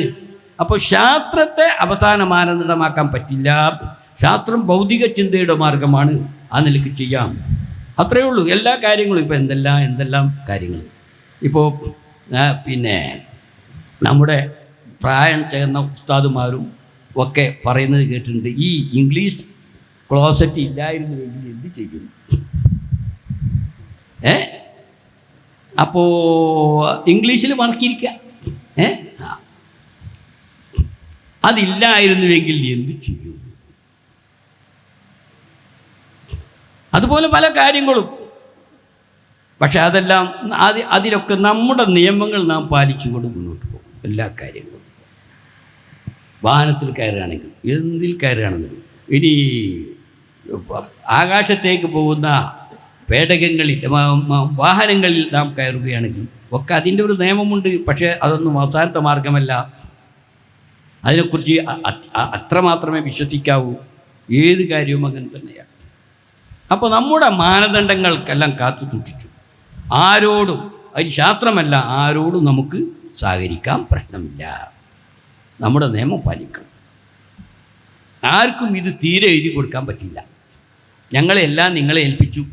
അപ്പോൾ ശാസ്ത്രത്തെ അവസാന മാനദണ്ഡമാക്കാൻ പറ്റില്ല. ശാസ്ത്രം ഭൗതിക ചിന്തയുടെ മാർഗമാണ്. ആ നിലയ്ക്ക് ചെയ്യാം, അത്രയേ ഉള്ളൂ. എല്ലാ കാര്യങ്ങളും ഇപ്പോൾ എന്തെല്ലാം കാര്യങ്ങൾ ഇപ്പോൾ പിന്നെ നമ്മുടെ പ്രായം ചേർന്ന ഉസ്താദുമാരും ഒക്കെ പറയുന്നത് കേട്ടിട്ടുണ്ട്. ഈ ഇംഗ്ലീഷ് ക്ലോസറ്റ് ഇല്ലായിരുന്നുവെങ്കിൽ എന്ത് ചെയ്യും? അപ്പോൾ ഇംഗ്ലീഷിൽ മറക്കിയിരിക്കുക. അതില്ലായിരുന്നുവെങ്കിൽ എന്ത് ചെയ്യും? അതുപോലെ പല കാര്യങ്ങളും. പക്ഷെ അതെല്ലാം അതിലൊക്കെ നമ്മുടെ നിയമങ്ങൾ നാം പാലിച്ചുകൊണ്ട് മുന്നോട്ട് പോകും. എല്ലാ കാര്യങ്ങളും, വാഹനത്തിൽ കയറുകയാണെങ്കിൽ, എന്തിൽ കയറുകയാണെങ്കിലും, ഇനി ആകാശത്തേക്ക് പോകുന്ന പേടകങ്ങളിൽ, വാഹനങ്ങളിൽ നാം കയറുകയാണെങ്കിൽ ഒക്കെ അതിൻ്റെ ഒരു നിയമമുണ്ട്. പക്ഷേ അതൊന്നും അവസാനത്തെ മാർഗമല്ല. അതിനെക്കുറിച്ച് അത്രമാത്രമേ വിശ്വസിക്കാവൂ. ഏത് കാര്യവും അങ്ങനെ തന്നെയാണ്. അപ്പോൾ നമ്മുടെ മാനദണ്ഡങ്ങൾക്കെല്ലാം കാത്തു സൂക്ഷിച്ചു. ആരോടും, അതിന് ശാസ്ത്രമല്ല, ആരോടും നമുക്ക് സഹകരിക്കാം, പ്രശ്നമില്ല. നമ്മുടെ നിയമം പാലിക്കണം. ആർക്കും ഇത് തീരെ എഴുതി കൊടുക്കാൻ പറ്റില്ല. ഞങ്ങളെല്ലാം നിങ്ങളെ ഏൽപ്പിച്ചു,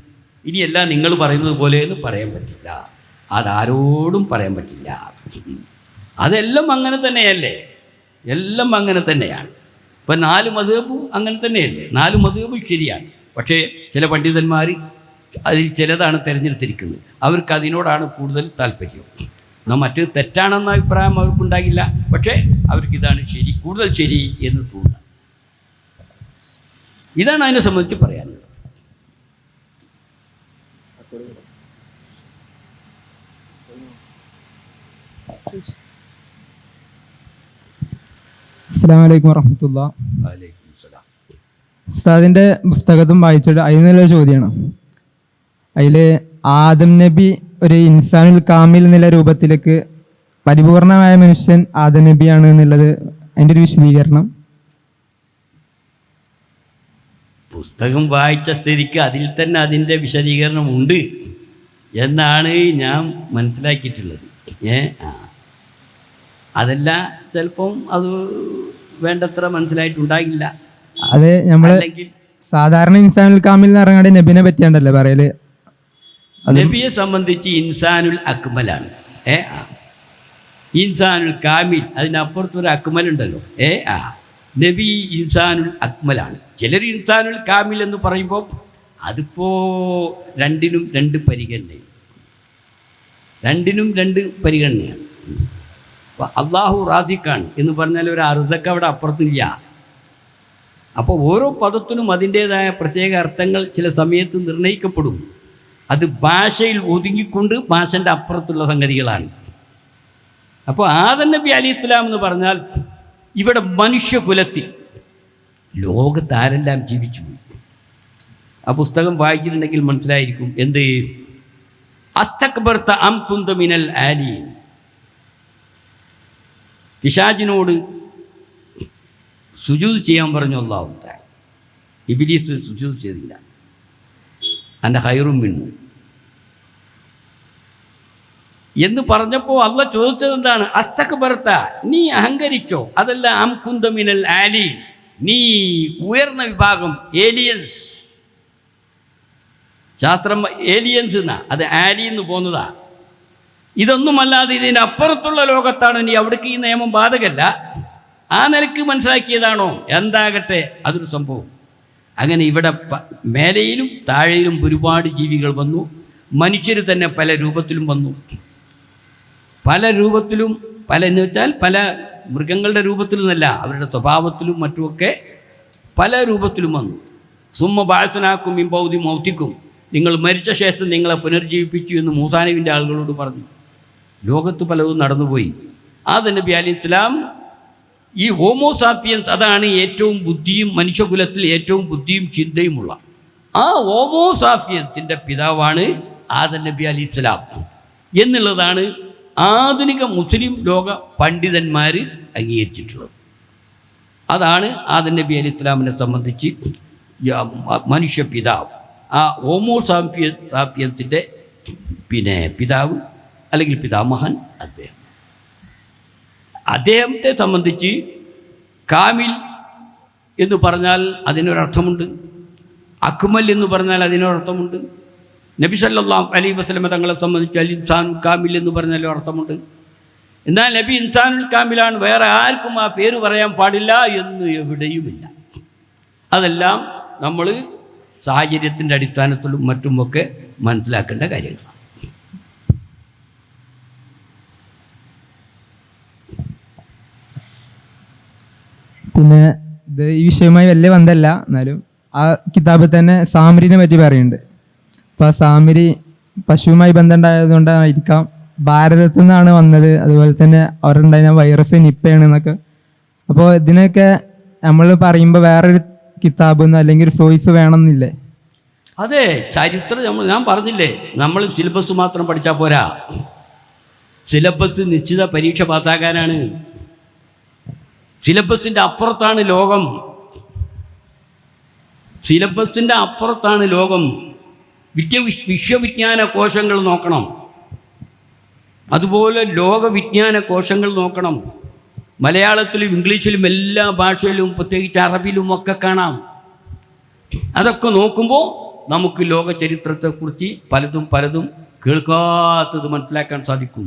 ഇനിയല്ല നിങ്ങൾ പറയുന്നത് പോലെ എന്ന് പറയാൻ പറ്റില്ല, അതാരോടും പറയാൻ പറ്റില്ല. അതെല്ലാം അങ്ങനെ തന്നെയല്ലേ, എല്ലാം അങ്ങനെ തന്നെയാണ്. ഇപ്പം 4 മദ്ഹബും അങ്ങനെ തന്നെയല്ലേ, 4 മദ്ഹബും ശരിയാണ്. പക്ഷേ ചില പണ്ഡിതന്മാർ അതിൽ ചിലതാണ് തിരഞ്ഞെടുത്തിരിക്കുന്നത്, അവർക്ക് അതിനോടാണ് കൂടുതൽ താല്പര്യം. എന്നാൽ മറ്റ് തെറ്റാണെന്ന അഭിപ്രായം അവർക്കുണ്ടാകില്ല, പക്ഷേ അവർക്കിതാണ് ശരി, കൂടുതൽ ശരി എന്ന് തോന്നുക. ഇതാണ് അതിനെ സംബന്ധിച്ച് പറയാനുള്ളത്. അസ്സലാമു അലൈക്കും വറഹ്മത്തുള്ളാഹി. വഅലൈക്കും സലാം. ഉസ്താദിൻ്റെ പുസ്തകത്തും വായിച്ചിട്ട് അതിൽ നിന്നുള്ള ചോദ്യമാണ്. അതിൽ ആദം നബി ഒരു ഇൻസാനുൽ കാമിൽ എന്നുള്ള രൂപത്തിലേക്ക് പരിപൂർണമായ മനുഷ്യൻ ആദം നബിയാണ് എന്നുള്ളത് അതിൻ്റെ ഒരു വിശദീകരണം. പുസ്തകം വായിച്ച സ്ഥിതിക്ക് അതിൽ തന്നെ അതിൻ്റെ വിശദീകരണം ഉണ്ട് എന്നാണ് ഞാൻ മനസ്സിലാക്കിയിട്ടുള്ളത്. അതല്ല ചിലപ്പം അത് വേണ്ടത്ര മനസ്സിലായിട്ടുണ്ടാകില്ല. അത് നമ്മൾ അല്ലെങ്കിൽ സാധാരണ ഇൻസാനുൽ കാമിൽ എന്ന് പറഞ്ഞാൽ നബിനെ പറ്റിയാണ്ടല്ലേ പറയല്. നബിയെ സംബന്ധിച്ച് ഇൻസാനുൽ അക്മലാണ്. ഇൻസാനുൽ കാമിൽ, അതിനപ്പുറത്തൊരു അക്മലുണ്ടല്ലോ. നബി ഇൻസാനുൽ അക്മലാണ്. ചിലർ ഇൻസാനുൽ കാമിൽ എന്ന് പറയുമ്പോൾ അതിപ്പോൾ രണ്ടിനും രണ്ട് പരിഗണനയാണ്. അപ്പോൾ അള്ളാഹു റാസിഖാണ് എന്ന് പറഞ്ഞാൽ ഒരു അർദക്ക് അവിടെ അപ്പുറത്തില്ല. അപ്പോൾ ഓരോ പദത്തിനും അതിൻ്റേതായ പ്രത്യേക അർത്ഥങ്ങൾ ചില സമയത്ത് നിർണ്ണയിക്കപ്പെടും. അത് ഭാഷയിൽ ഒതുങ്ങിക്കൊണ്ട് ഭാഷൻ്റെ അപ്പുറത്തുള്ള സംഗതികളാണ്. അപ്പോൾ ആദം നബി അലൈഹിസ്സലാം എന്ന് പറഞ്ഞാൽ ഇവിടെ മനുഷ്യകുലത്തിൽ ലോകത്ത് ആരെല്ലാം ജീവിച്ചു പോയി. ആ പുസ്തകം വായിച്ചിട്ടുണ്ടെങ്കിൽ മനസ്സിലായിരിക്കും. എന്ത് അസ്തക്ബർത അം കുന്ത മിനൽ ആലീൻ, പിശാചിനോട് സുജൂദ് ചെയ്യാൻ പറഞ്ഞു അല്ലാഹു തആല. ഇബ്ലീസ് സുജൂദ് ചെയ്തില്ല. അൻ്റെ ഹൈറും മിന്നു എന്ന് പറഞ്ഞപ്പോൾ അള്ളാഹ് ചോദിച്ചത് എന്താണ്? അസ്തക്ബർത, നീ അഹങ്കരിച്ചോ? അതല്ല അം കുന്ത മിനൽ ആലീൻ, നീ ഉയർന്ന വിഭാഗം ഏലിയൻസ്. ശാസ്ത്രം ഏലിയൻസ് എന്നാ, അത് ആലിന്ന് പോന്നതാ. ഇതൊന്നുമല്ലാതെ ഇതിൻ്റെ അപ്പുറത്തുള്ള ലോകത്താണ് നീ, അവിടേക്ക് ഈ നിയമം ബാധകല്ല. ആ നിലക്ക് മനസ്സിലാക്കിയതാണോ? എന്താകട്ടെ, അതൊരു സംഭവം. അങ്ങനെ ഇവിടെ മേലയിലും താഴെയിലും ഒരുപാട് ജീവികൾ വന്നു. മനുഷ്യർ തന്നെ പല രൂപത്തിലും വന്നു. പല രൂപത്തിലും, എന്ന് വെച്ചാൽ പല മൃഗങ്ങളുടെ രൂപത്തിലുമല്ല, അവരുടെ സ്വഭാവത്തിലും മറ്റുമൊക്കെ പല രൂപത്തിലും വന്നു. സുമ്മ ബാഴ്സനാക്കും ഇമ്പൗതി മൗത്തിക്കും, നിങ്ങൾ മരിച്ച ശേഷം നിങ്ങളെ പുനർജീവിപ്പിച്ചു എന്ന് മൂസാ നബിൻ്റെ ആളുകളോട് പറഞ്ഞു. ലോകത്ത് പലതും നടന്നുപോയി. ആദം നബി അലൈഹിസ്സലാം ഈ ഹോമോസാപ്പിയൻസ്, അതാണ് ഏറ്റവും ബുദ്ധിയും മനുഷ്യകുലത്തിൽ ഏറ്റവും ബുദ്ധിയും ചിന്തയുമുള്ള ആ ഹോമോസാപ്പിയൻസിൻ്റെ പിതാവാണ് ആദം നബി അലൈഹിസ്സലാം എന്നുള്ളതാണ് ആധുനിക മുസ്ലിം ലോക പണ്ഡിതന്മാർ അംഗീകരിച്ചിട്ടുള്ളത്. അതാണ് ആദം നബി അലൈഹിസ്സലാമിനെ സംബന്ധിച്ച് മനുഷ്യ പിതാവ്, ആ ഹോമോസാപ്പിയൻസിൻ്റെ പിതാവ് അല്ലെങ്കിൽ പിതാമഹൻ അദ്ദേഹത്തെ സംബന്ധിച്ച് കാമിൽ എന്ന് പറഞ്ഞാൽ അതിനൊരർത്ഥമുണ്ട്, അക്മൽ എന്ന് പറഞ്ഞാൽ അതിനൊരർത്ഥമുണ്ട്. നബി സല്ലല്ലാഹു അലൈഹി വസല്ലം തങ്ങളെ സംബന്ധിച്ച് അൽ ഇൻസാനുൽ കാമിൽ എന്ന് പറഞ്ഞാലും അർത്ഥമുണ്ട്. എന്നാൽ നബി ഇൻസാനുൽ കാമിലാണ്, വേറെ ആർക്കും ആ പേര് പറയാൻ പാടില്ല എന്ന് എവിടെയുമില്ല. അതെല്ലാം നമ്മൾ സാഹചര്യത്തിൻ്റെ അടിസ്ഥാനത്തിലും മറ്റുമൊക്കെ മനസ്സിലാക്കേണ്ട കാര്യങ്ങളാണ്. പിന്നെ ഇത് ഈ വിഷയവുമായി വലിയ ബന്ധമല്ല, എന്നാലും ആ കിതാബിൽ തന്നെ സാമരിനെ പറ്റി പറയുന്നുണ്ട്. അപ്പോൾ ആ സാമരി പശുവുമായി ബന്ധമുണ്ടായതുകൊണ്ടായിരിക്കാം ഭാരതത്തിൽ നിന്നാണ് വന്നത്, അതുപോലെ തന്നെ അവരുണ്ടായിരുന്ന വൈറസ് നിപ്പയാണ് എന്നൊക്കെ. അപ്പോൾ ഇതിനൊക്കെ നമ്മൾ പറയുമ്പോൾ വേറൊരു കിതാബ് അല്ലെങ്കിൽ ഒരു സോയ്സ് വേണമെന്നില്ലേ? അതെ, ചരിത്രം ഞാൻ പറഞ്ഞില്ലേ, നമ്മൾ സിലബസ് മാത്രം പഠിച്ചാൽ പോരാ. സിലബസ് നിശ്ചിത പരീക്ഷ പാസ്സാകാനാണ്. സിലബസിൻ്റെ അപ്പുറത്താണ് ലോകം. സിലബസിൻ്റെ അപ്പുറത്താണ് ലോകം. വിശ്വവിജ്ഞാന കോശങ്ങൾ നോക്കണം, അതുപോലെ ലോകവിജ്ഞാന കോശങ്ങൾ നോക്കണം. മലയാളത്തിലും ഇംഗ്ലീഷിലും എല്ലാ ഭാഷയിലും പ്രത്യേകിച്ച് അറബിയിലും ഒക്കെ കാണാം. അതൊക്കെ നോക്കുമ്പോൾ നമുക്ക് ലോക ചരിത്രത്തെക്കുറിച്ച് പലതും കേൾക്കാത്തത് മനസ്സിലാക്കാൻ സാധിക്കും.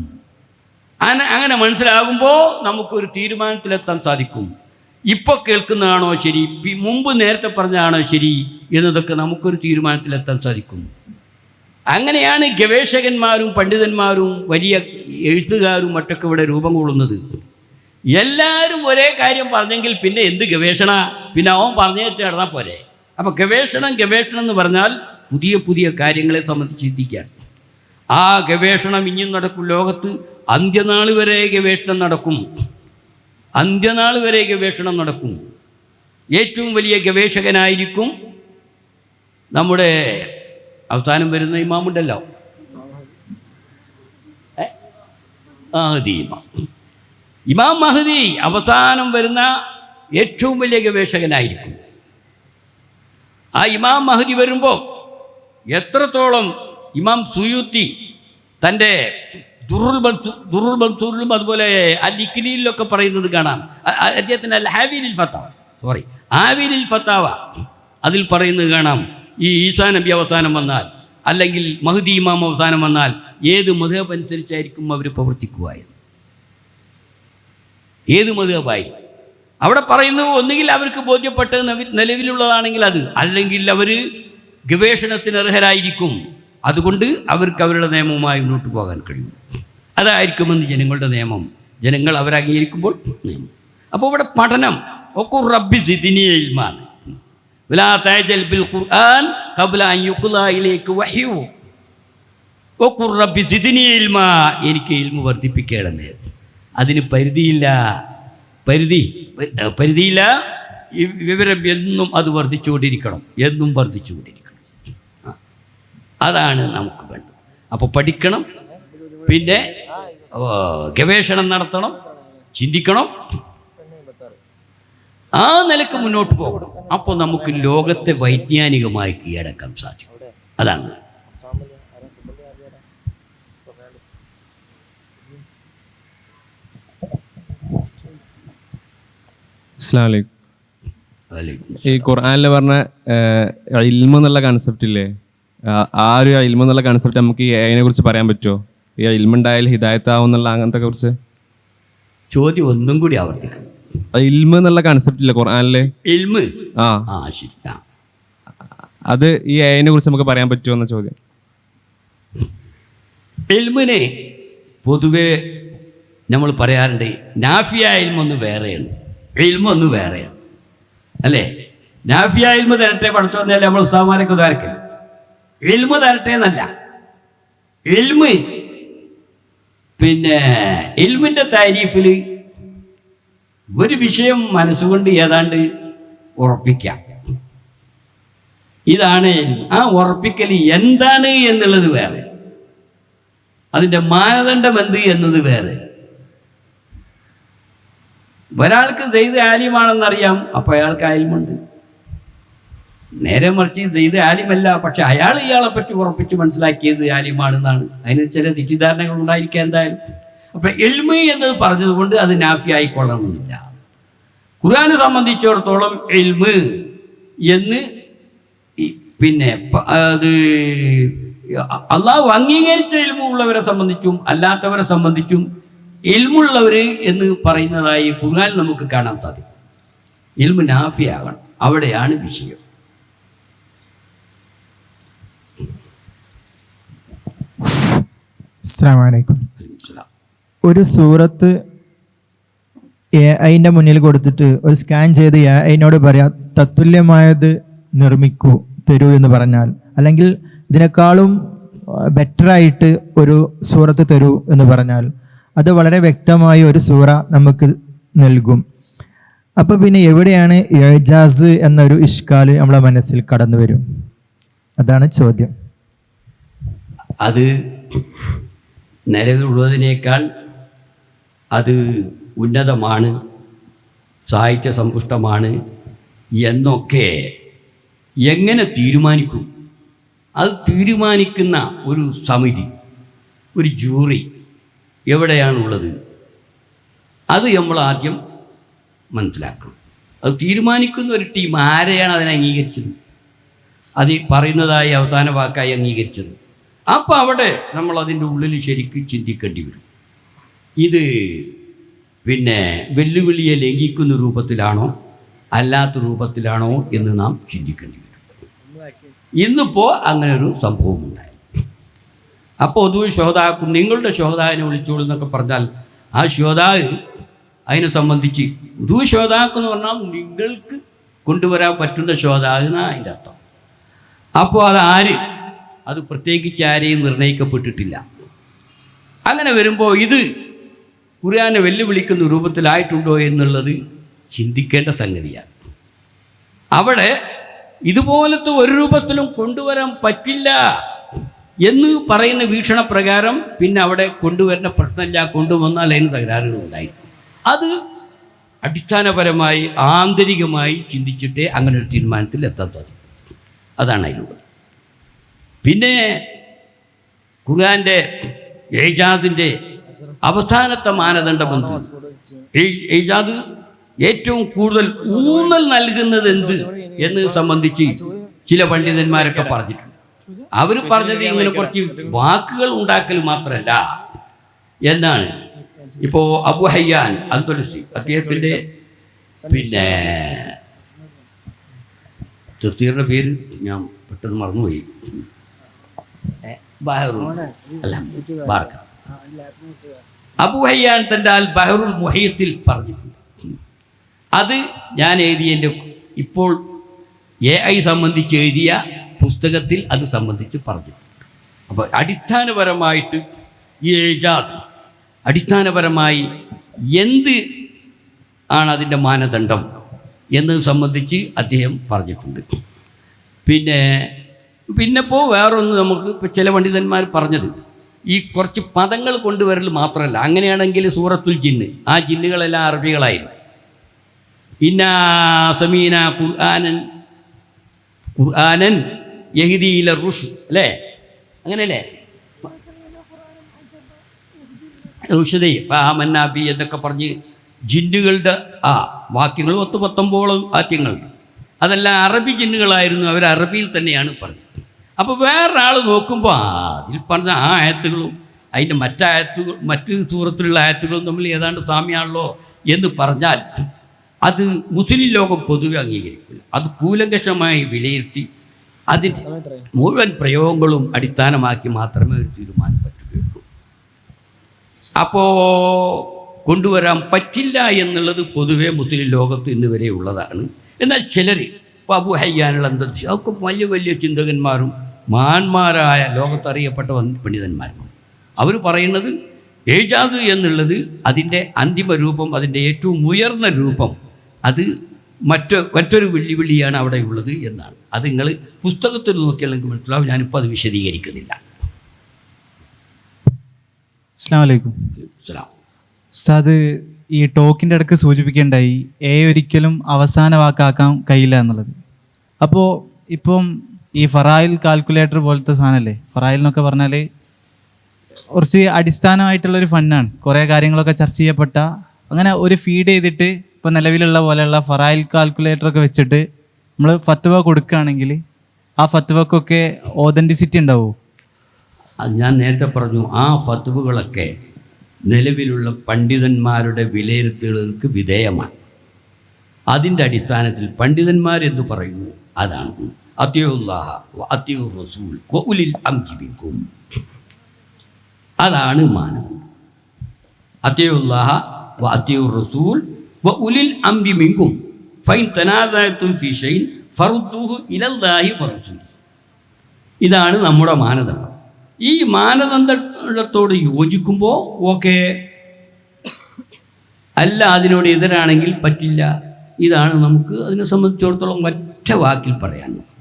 അങ്ങനെ മനസ്സിലാകുമ്പോൾ നമുക്കൊരു തീരുമാനത്തിലെത്താൻ സാധിക്കും. ഇപ്പോൾ കേൾക്കുന്നതാണോ ശരി, മുമ്പ് നേരത്തെ പറഞ്ഞതാണോ ശരി എന്നതൊക്കെ നമുക്കൊരു തീരുമാനത്തിലെത്താൻ സാധിക്കും. അങ്ങനെയാണ് ഗവേഷകന്മാരും പണ്ഡിതന്മാരും വലിയ എഴുത്തുകാരും മറ്റൊക്കെ ഇവിടെ രൂപം കൊള്ളുന്നത്. എല്ലാവരും ഒരേ കാര്യം പറഞ്ഞെങ്കിൽ പിന്നെ എന്ത് ഗവേഷണ, പിന്നെ അവൻ പറഞ്ഞിട്ട് നടന്നാൽ പോരെ. അപ്പോൾ ഗവേഷണം എന്ന് പറഞ്ഞാൽ പുതിയ കാര്യങ്ങളെ സംബന്ധിച്ച് ചിന്തിക്കാൻ. ആ ഗവേഷണം ഇനിയും നടക്കും. ലോകത്ത് അന്ത്യനാൾ വരെ ഗവേഷണം നടക്കും. ഏറ്റവും വലിയ ഗവേഷകനായിരിക്കും നമ്മുടെ അവസാനം വരുന്ന ഇമാമുണ്ടല്ലോ, ഇമാം മഹദി അവസാനം വരുന്ന ഏറ്റവും വലിയ ഗവേഷകനായിരിക്കും. ആ ഇമാം മഹദി വരുമ്പോൾ എത്രത്തോളം ഇമാം സുയൂത്തി തൻ്റെ ദുറുൽ മൻസൂറിലും അതുപോലെ അൽ ഇക്ലീലിലൊക്കെ പറയുന്നത് കാണാം. അദ്ദേഹത്തിൻ്റെ ആവീലിൽ ഫത്താവ അതിൽ പറയുന്നത് കാണാം. ഈ ഈസാ നബി അവസാനം വന്നാൽ അല്ലെങ്കിൽ മഹദി ഇമാം അവസാനം വന്നാൽ ഏത് മദ്ഹബ് അനുസരിച്ചായിരിക്കും അവർ പ്രവർത്തിക്കുക എന്ന്. ഏത് മദ്ഹബായി അവിടെ പറയുന്നു. ഒന്നുകിൽ അവർക്ക് ബോധ്യപ്പെട്ട് നിലവിലുള്ളതാണെങ്കിൽ അത്, അല്ലെങ്കിൽ അവർ ഗവേഷണത്തിന് അർഹരായിരിക്കും. അതുകൊണ്ട് അവർക്ക് അവരുടെ നിയമവുമായി മുന്നോട്ട് പോകാൻ കഴിയും. അതായിരിക്കുമെന്ന് ജനങ്ങളുടെ നിയമം. ജനങ്ങൾ അവരംഗീകരിക്കുമ്പോൾ നിയമം. അപ്പോൾ ഇവിടെ പഠനം ഒക്കെ റബ്ബി സിദ്നി ഇൽമാണ്. വലാ തഅജൽ ബിൽ ഖുർആൻ ഖബ്ല അൻ യുഖ്ലാ ഇലൈക വഹ്യു. ഒക്കെ റബ്ബി സിദ്നി ഇൽമാ, എനിക്ക് ഇൽമു വർദ്ധിപ്പിക്കണമേ. അതിന് പരിധിയില്ല. ഈ വിവരം എന്നും അത് വർദ്ധിച്ചുകൊണ്ടിരിക്കണം. അതാണ് നമുക്ക് വേണ്ടത്. അപ്പോൾ പഠിക്കണം, പിന്നെ ഗവേഷണം നടത്തണം, ചിന്തിക്കണം, ആ നിലക്ക് മുന്നോട്ട് പോകണം. അപ്പോൾ നമുക്ക് ലോകത്തെ വൈജ്ഞാനികമായി കീഴടക്കാൻ സാധിക്കും. അതാണ്. അസ്സലാമു അലൈക്കും. ഈ ഖുർആനിൽ പറഞ്ഞ ഇൽമ് എന്നുള്ള കൺസെപ്റ്റ് ഇല്ലേ, ആ ഒരു ഇൽമ് എന്നുള്ള കൺസെപ്റ്റ് നമുക്ക് ഈ അതിനെ കുറിച്ച് പറയാൻ പറ്റുമോ? ഈ ഇൽമുണ്ടായാൽ ഹിദായത്താവും എന്നുള്ള അങ്ങനത്തെ കുറിച്ച് ചോദ്യം ഒന്നും കൂടി ആവർത്തിക്കണം. ഇൽമ് എന്നുള്ള കൺസെപ്റ്റ് ഇല്ലേ ഖുർആനിലെ? ഇൽമ്, ശരി. അത് ഈ അതിനെ കുറിച്ച് നമുക്ക് പറയാൻ പറ്റുമോ എന്ന ചോദ്യം. ഇൽമിനെ പൊതുവെ നമ്മൾ പറയാറുണ്ട്, നാഫിയ ഇൽമൊന്ന് വേറെയാണ്, ഇൽമൊന്ന് വേറെയാണ്, അല്ലേ? നാഫിയ ഇൽമ് തരട്ടെ പഠിച്ചു വന്നാലേ നമ്മൾ ഉസ്താദ്മാരൊക്കെ ധാരക്കല്. ഇൽമ് തരട്ടെ എന്നല്ല. ഇൽമ് പിന്നെ ഇൽമിൻ്റെ താരീഫിൽ ഒരു വിഷയം മനസ്സുകൊണ്ട് ഏതാണ്ട് ഉറപ്പിക്കാം. ഇതാണ് ആ ഉറപ്പിക്കൽ എന്താണ് എന്നുള്ളത് വേറെ, അതിൻ്റെ മാനദണ്ഡം എന്ത് എന്നത് വേറെ. ഒരാൾക്ക് സെയ്ദ് ആലിമാണെന്നറിയാം, അപ്പോൾ അയാൾക്ക് ആലിമുണ്ട്. നേരെ മറിച്ച് സെയ്ദ് ആലിമല്ല, പക്ഷെ അയാൾ ഇയാളെ പറ്റി ഉറപ്പിച്ച് മനസ്സിലാക്കിയത് ആലിമാണെന്നാണ്. അതിന് ചില തെറ്റിദ്ധാരണകൾ ഉണ്ടായിരിക്കുക എന്തായാലും. അപ്പം ഇൽമ് എന്നത് പറഞ്ഞതുകൊണ്ട് അത് നാഫി ആയിക്കൊള്ളണമെന്നില്ല. ഖുർആനെ സംബന്ധിച്ചിടത്തോളം ഇൽമ് എന്ന് പിന്നെ അത് അള്ളാഹു അംഗീകരിച്ച ഇൽമുള്ളവരെ സംബന്ധിച്ചും അല്ലാത്തവരെ സംബന്ധിച്ചും ഇൽമുള്ളവർ എന്ന് പറയുന്നതായി ഖുർആൻ നമുക്ക് കാണാൻ സാധിക്കും. ഇൽമു നാഫിയാകണം, അവിടെയാണ് വിഷയം. അസ്സലാമു അലൈക്കും. ഒരു സൂറത്ത് AI മുന്നിൽ കൊടുത്തിട്ട് ഒരു സ്കാൻ ചെയ്ത് AI പറയാം തത്തുല്യമായത് നിർമ്മിക്കൂ, തരൂ എന്ന് പറഞ്ഞാൽ, അല്ലെങ്കിൽ ഇതിനേക്കാളും ബെറ്ററായിട്ട് ഒരു സൂറത്ത് തരൂ എന്ന് പറഞ്ഞാൽ, അത് വളരെ വ്യക്തമായി ഒരു സൂറ നമുക്ക് നൽകും. അപ്പോൾ പിന്നെ എവിടെയാണ് ഇജാസ് എന്നൊരു ഇഷ്കാൽ നമ്മളെ മനസ്സിൽ കടന്നു വരും? അതാണ് ചോദ്യം. അത് നിലവിലുള്ളതിനേക്കാൾ അത് ഉന്നതമാണ്, സാഹിത്യ സമ്പുഷ്ടമാണ് എന്നൊക്കെ എങ്ങനെ തീരുമാനിക്കും? അത് തീരുമാനിക്കുന്ന ഒരു സമിതി, ഒരു ജൂറി എവിടെയാണുള്ളത്? അത് നമ്മൾ ആദ്യം മനസ്സിലാക്കണം. അത് തീരുമാനിക്കുന്ന ഒരു ടീം ആരെയാണ് അതിനെ അംഗീകരിച്ചത്? അത് പറയുന്നതായി അവസാന വാക്കായി അംഗീകരിച്ചത്. അപ്പോൾ അവിടെ നമ്മൾ അതിൻ്റെ ഉള്ളിൽ ശരിക്കും ചിന്തിക്കേണ്ടി വരും. ഇത് പിന്നെ വെല്ലുവിളിയെ ലംഘിക്കുന്ന രൂപത്തിലാണോ അല്ലാത്ത രൂപത്തിലാണോ എന്ന് നാം ചിന്തിക്കേണ്ടി വരും. ഇന്നിപ്പോൾ അങ്ങനെ ഒരു സംഭവം ഉണ്ടായി. അപ്പോൾ പൊതുവെ ശ്രോതാക്കും നിങ്ങളുടെ ശ്രോതാവിനെ വിളിച്ചോളൂ എന്നൊക്കെ പറഞ്ഞാൽ ആ ശ്രോതാവ് അതിനെ സംബന്ധിച്ച് പൊതുവെ ശ്രോതാക്കെന്ന് പറഞ്ഞാൽ നിങ്ങൾക്ക് കൊണ്ടുവരാൻ പറ്റുന്ന ശ്രോതാവ് എന്നാണ് അതിൻ്റെ അർത്ഥം. അപ്പോൾ അത് പ്രത്യേകിച്ച് ആരെയും നിർണയിക്കപ്പെട്ടിട്ടില്ല. അങ്ങനെ വരുമ്പോൾ ഇത് ഖുർആനെ വെല്ലുവിളിക്കുന്ന രൂപത്തിലായിട്ടുണ്ടോ എന്നുള്ളത് ചിന്തിക്കേണ്ട സംഗതിയാണ്. അവിടെ ഇതുപോലത്തെ ഒരു രൂപത്തിലും കൊണ്ടുവരാൻ പറ്റില്ല എന്ന് പറയുന്ന വീക്ഷണപ്രകാരം പിന്നെ അവിടെ കൊണ്ടുവരുന്ന പ്രശ്നമില്ല, കൊണ്ടുവന്നാൽ അതിന് തകരാറുകളുണ്ടായി. അത് അടിസ്ഥാനപരമായി ആന്തരികമായി ചിന്തിച്ചിട്ടേ അങ്ങനെ ഒരു തീരുമാനത്തിൽ എത്താത്തത്. അതാണ് അതിലുള്ളത്. പിന്നെ ഖുർആന്റെ ഏജാദിൻ്റെ അവസാനത്തെ മാനദണ്ഡം എന്ത്? ഏജാദ് ഏറ്റവും കൂടുതൽ ഊന്നൽ നൽകുന്നത് എന്ത് എന്ന് സംബന്ധിച്ച് ചില പണ്ഡിതന്മാരൊക്കെ പറഞ്ഞിട്ടുണ്ട്. അവർ പറഞ്ഞത് ഇങ്ങനെ കുറച്ച് വാക്കുകൾ ഉണ്ടാക്കൽ മാത്രമല്ല എന്നാണ്. ഇപ്പോൾ അബു ഹയ്യാൻ അൽ-തുലസി അദ്ദേഹത്തിൻ്റെ പിന്നെ തഫ്സീറിൻ്റെ പേര് ഞാൻ പെട്ടെന്ന് മറന്നുപോയി. അബു ഹയ്യാൻ തൻ്റെ അൽ ബഹറുൽ മുഹീത്തിൽ പറഞ്ഞിട്ടുണ്ട്. അത് ഞാൻ എഴുതിയതിൻ്റെ ഇപ്പോൾ AI സംബന്ധിച്ച് എഴുതിയ പുസ്തകത്തിൽ അത് സംബന്ധിച്ച് പറഞ്ഞിട്ടുണ്ട്. അപ്പോൾ അടിസ്ഥാനപരമായിട്ട് ഈ ഏജാദ് അടിസ്ഥാനപരമായി എന്ത് ആണ് അതിൻ്റെ മാനദണ്ഡം എന്നത് സംബന്ധിച്ച് അദ്ദേഹം പറഞ്ഞിട്ടുണ്ട്. പിന്നെപ്പോൾ വേറൊന്ന് നമുക്ക് ഇപ്പോൾ ചില പണ്ഡിതന്മാർ പറഞ്ഞത് ഈ കുറച്ച് പദങ്ങൾ കൊണ്ടുവരൽ മാത്രമല്ല. അങ്ങനെയാണെങ്കിൽ സൂറത്തുൽ ജിന്ന്, ആ ജിന്നുകളെല്ലാം അറബികളായിരുന്നു. ഇന്നാ സമീന ഖുർആനൻ യഹ്ദി ഇല റുഷ്ദ്, അല്ലേ? അങ്ങനെയല്ലേ? റുഷ്ദി ഫഅമന്നാബി എന്നൊക്കെ പറഞ്ഞ് ജിന്നുകളുടെ വാക്യങ്ങൾ 19 വാക്യങ്ങൾ, അതെല്ലാം അറബി ജിന്നുകളായിരുന്നു. അവർ അറബിയിൽ തന്നെയാണ് പറഞ്ഞത്. അപ്പോൾ വേറൊരാൾ നോക്കുമ്പോൾ അതിൽ പറഞ്ഞ ആ ആയത്തുകളും അതിൻ്റെ മറ്റ് സൂറത്തിലുള്ള ആയത്തുകളും തമ്മിൽ ഏതാണ്ട് സാമ്യമാണല്ലോ എന്ന് പറഞ്ഞാൽ അത് മുസ്ലിം ലോകം പൊതുവെ അംഗീകരിക്കില്ല. അത് കൂലങ്കഷമായി വിലയിരുത്തി അതിൻ്റെ മുഴുവൻ പ്രയോഗങ്ങളും അടിസ്ഥാനമാക്കി മാത്രമേ ഒരു തീരുമാനം പറ്റുകയുള്ളൂ. അപ്പോൾ കൊണ്ടുവരാൻ പറ്റില്ല എന്നുള്ളത് പൊതുവെ മുസ്ലിം ലോകത്ത് ഇന്ന് വരെ ഉള്ളതാണ്. എന്നാൽ ചിലർ ഇപ്പോൾ അബു ഹയ്യാനുള്ള അന്തരീക്ഷം അതൊക്കെ വലിയ വലിയ ചിന്തകന്മാരും മഹാന്മാരായ ലോകത്തറിയപ്പെട്ട പണ്ഡിതന്മാരും അവർ പറയുന്നത് ഏജാദ് എന്നുള്ളത് അതിൻ്റെ അന്തിമ രൂപം, അതിൻ്റെ ഏറ്റവും ഉയർന്ന രൂപം, അത് മറ്റൊരു വെല്ലുവിളിയാണ് അവിടെ ഉള്ളത് എന്നാണ്. അത് നിങ്ങൾ പുസ്തകത്തിൽ നോക്കിയാണെങ്കിൽ മനസ്സിലാവും. ഞാനിപ്പോൾ അത് വിശദീകരിക്കുന്നില്ല. അസ്സലാമു അലൈക്കും. ഉസ്താദ് ഈ ടോക്കിൻ്റെ ഇടയ്ക്ക് സൂചിപ്പിക്കേണ്ടായി ഒരിക്കലും അവസാന വാക്കാക്കാൻ കഴിയില്ല എന്നുള്ളത്. അപ്പോൾ ഇപ്പം ഈ ഫറായിൽ കാൽക്കുലേറ്റർ പോലത്തെ സാധനമല്ലേ, ഫറായിൽ എന്നൊക്കെ പറഞ്ഞാൽ കുറച്ച് അടിസ്ഥാനമായിട്ടുള്ളൊരു ഫണ്ണാണ്. കുറേ കാര്യങ്ങളൊക്കെ ചർച്ച ചെയ്യപ്പെട്ട അങ്ങനെ ഒരു ഫീഡ് ചെയ്തിട്ട് ഇപ്പോൾ നിലവിലുള്ള പോലെയുള്ള ഫറായിൽ കാൽക്കുലേറ്ററൊക്കെ വെച്ചിട്ട് നമ്മൾ ഫത്വ കൊടുക്കുകയാണെങ്കിൽ ആ ഫത്വക്കൊക്കെ ഓതൻറ്റിസിറ്റി ഉണ്ടാവുമോ? ഞാൻ നേരത്തെ പറഞ്ഞു, ആ ഫത്വകളൊക്കെ നിലവിലുള്ള പണ്ഡിതന്മാരുടെ വിലയിരുത്തലുകൾക്ക് വിധേയമാണ്. അതിൻ്റെ അടിസ്ഥാനത്തിൽ പണ്ഡിതന്മാരെന്തു പറയുന്നു അതാണ്. അത്തിയുല്ലാഹ വ അത്തിയുർ റസൂൽ വ ഉലിൽ അംരി മിൻകും, അതാണ് മാനദണ്ഡം. അത്തിയുല്ലാഹ വ അത്തിയുർ റസൂൽ വ ഉലിൽ അംരി മിൻകും ഫൈൻ തനാസഅതും ഫീ ഷൈഇൻ ഫറുദ്ദൂഹു ഇലല്ലാഹി വ റസൂലിഹി. ഇതാണ് നമ്മുടെ മാനദണ്ഡം. ഈ മാനദണ്ഡത്തോട് യോജിക്കുമ്പോൾ ഓക്കെ, അല്ല അതിനോട് എതിരാണെങ്കിൽ പറ്റില്ല. ഇതാണ് നമുക്ക് അതിനെ സംബന്ധിച്ചിടത്തോളം ഒറ്റ വാക്കിൽ പറയാനുള്ളത്.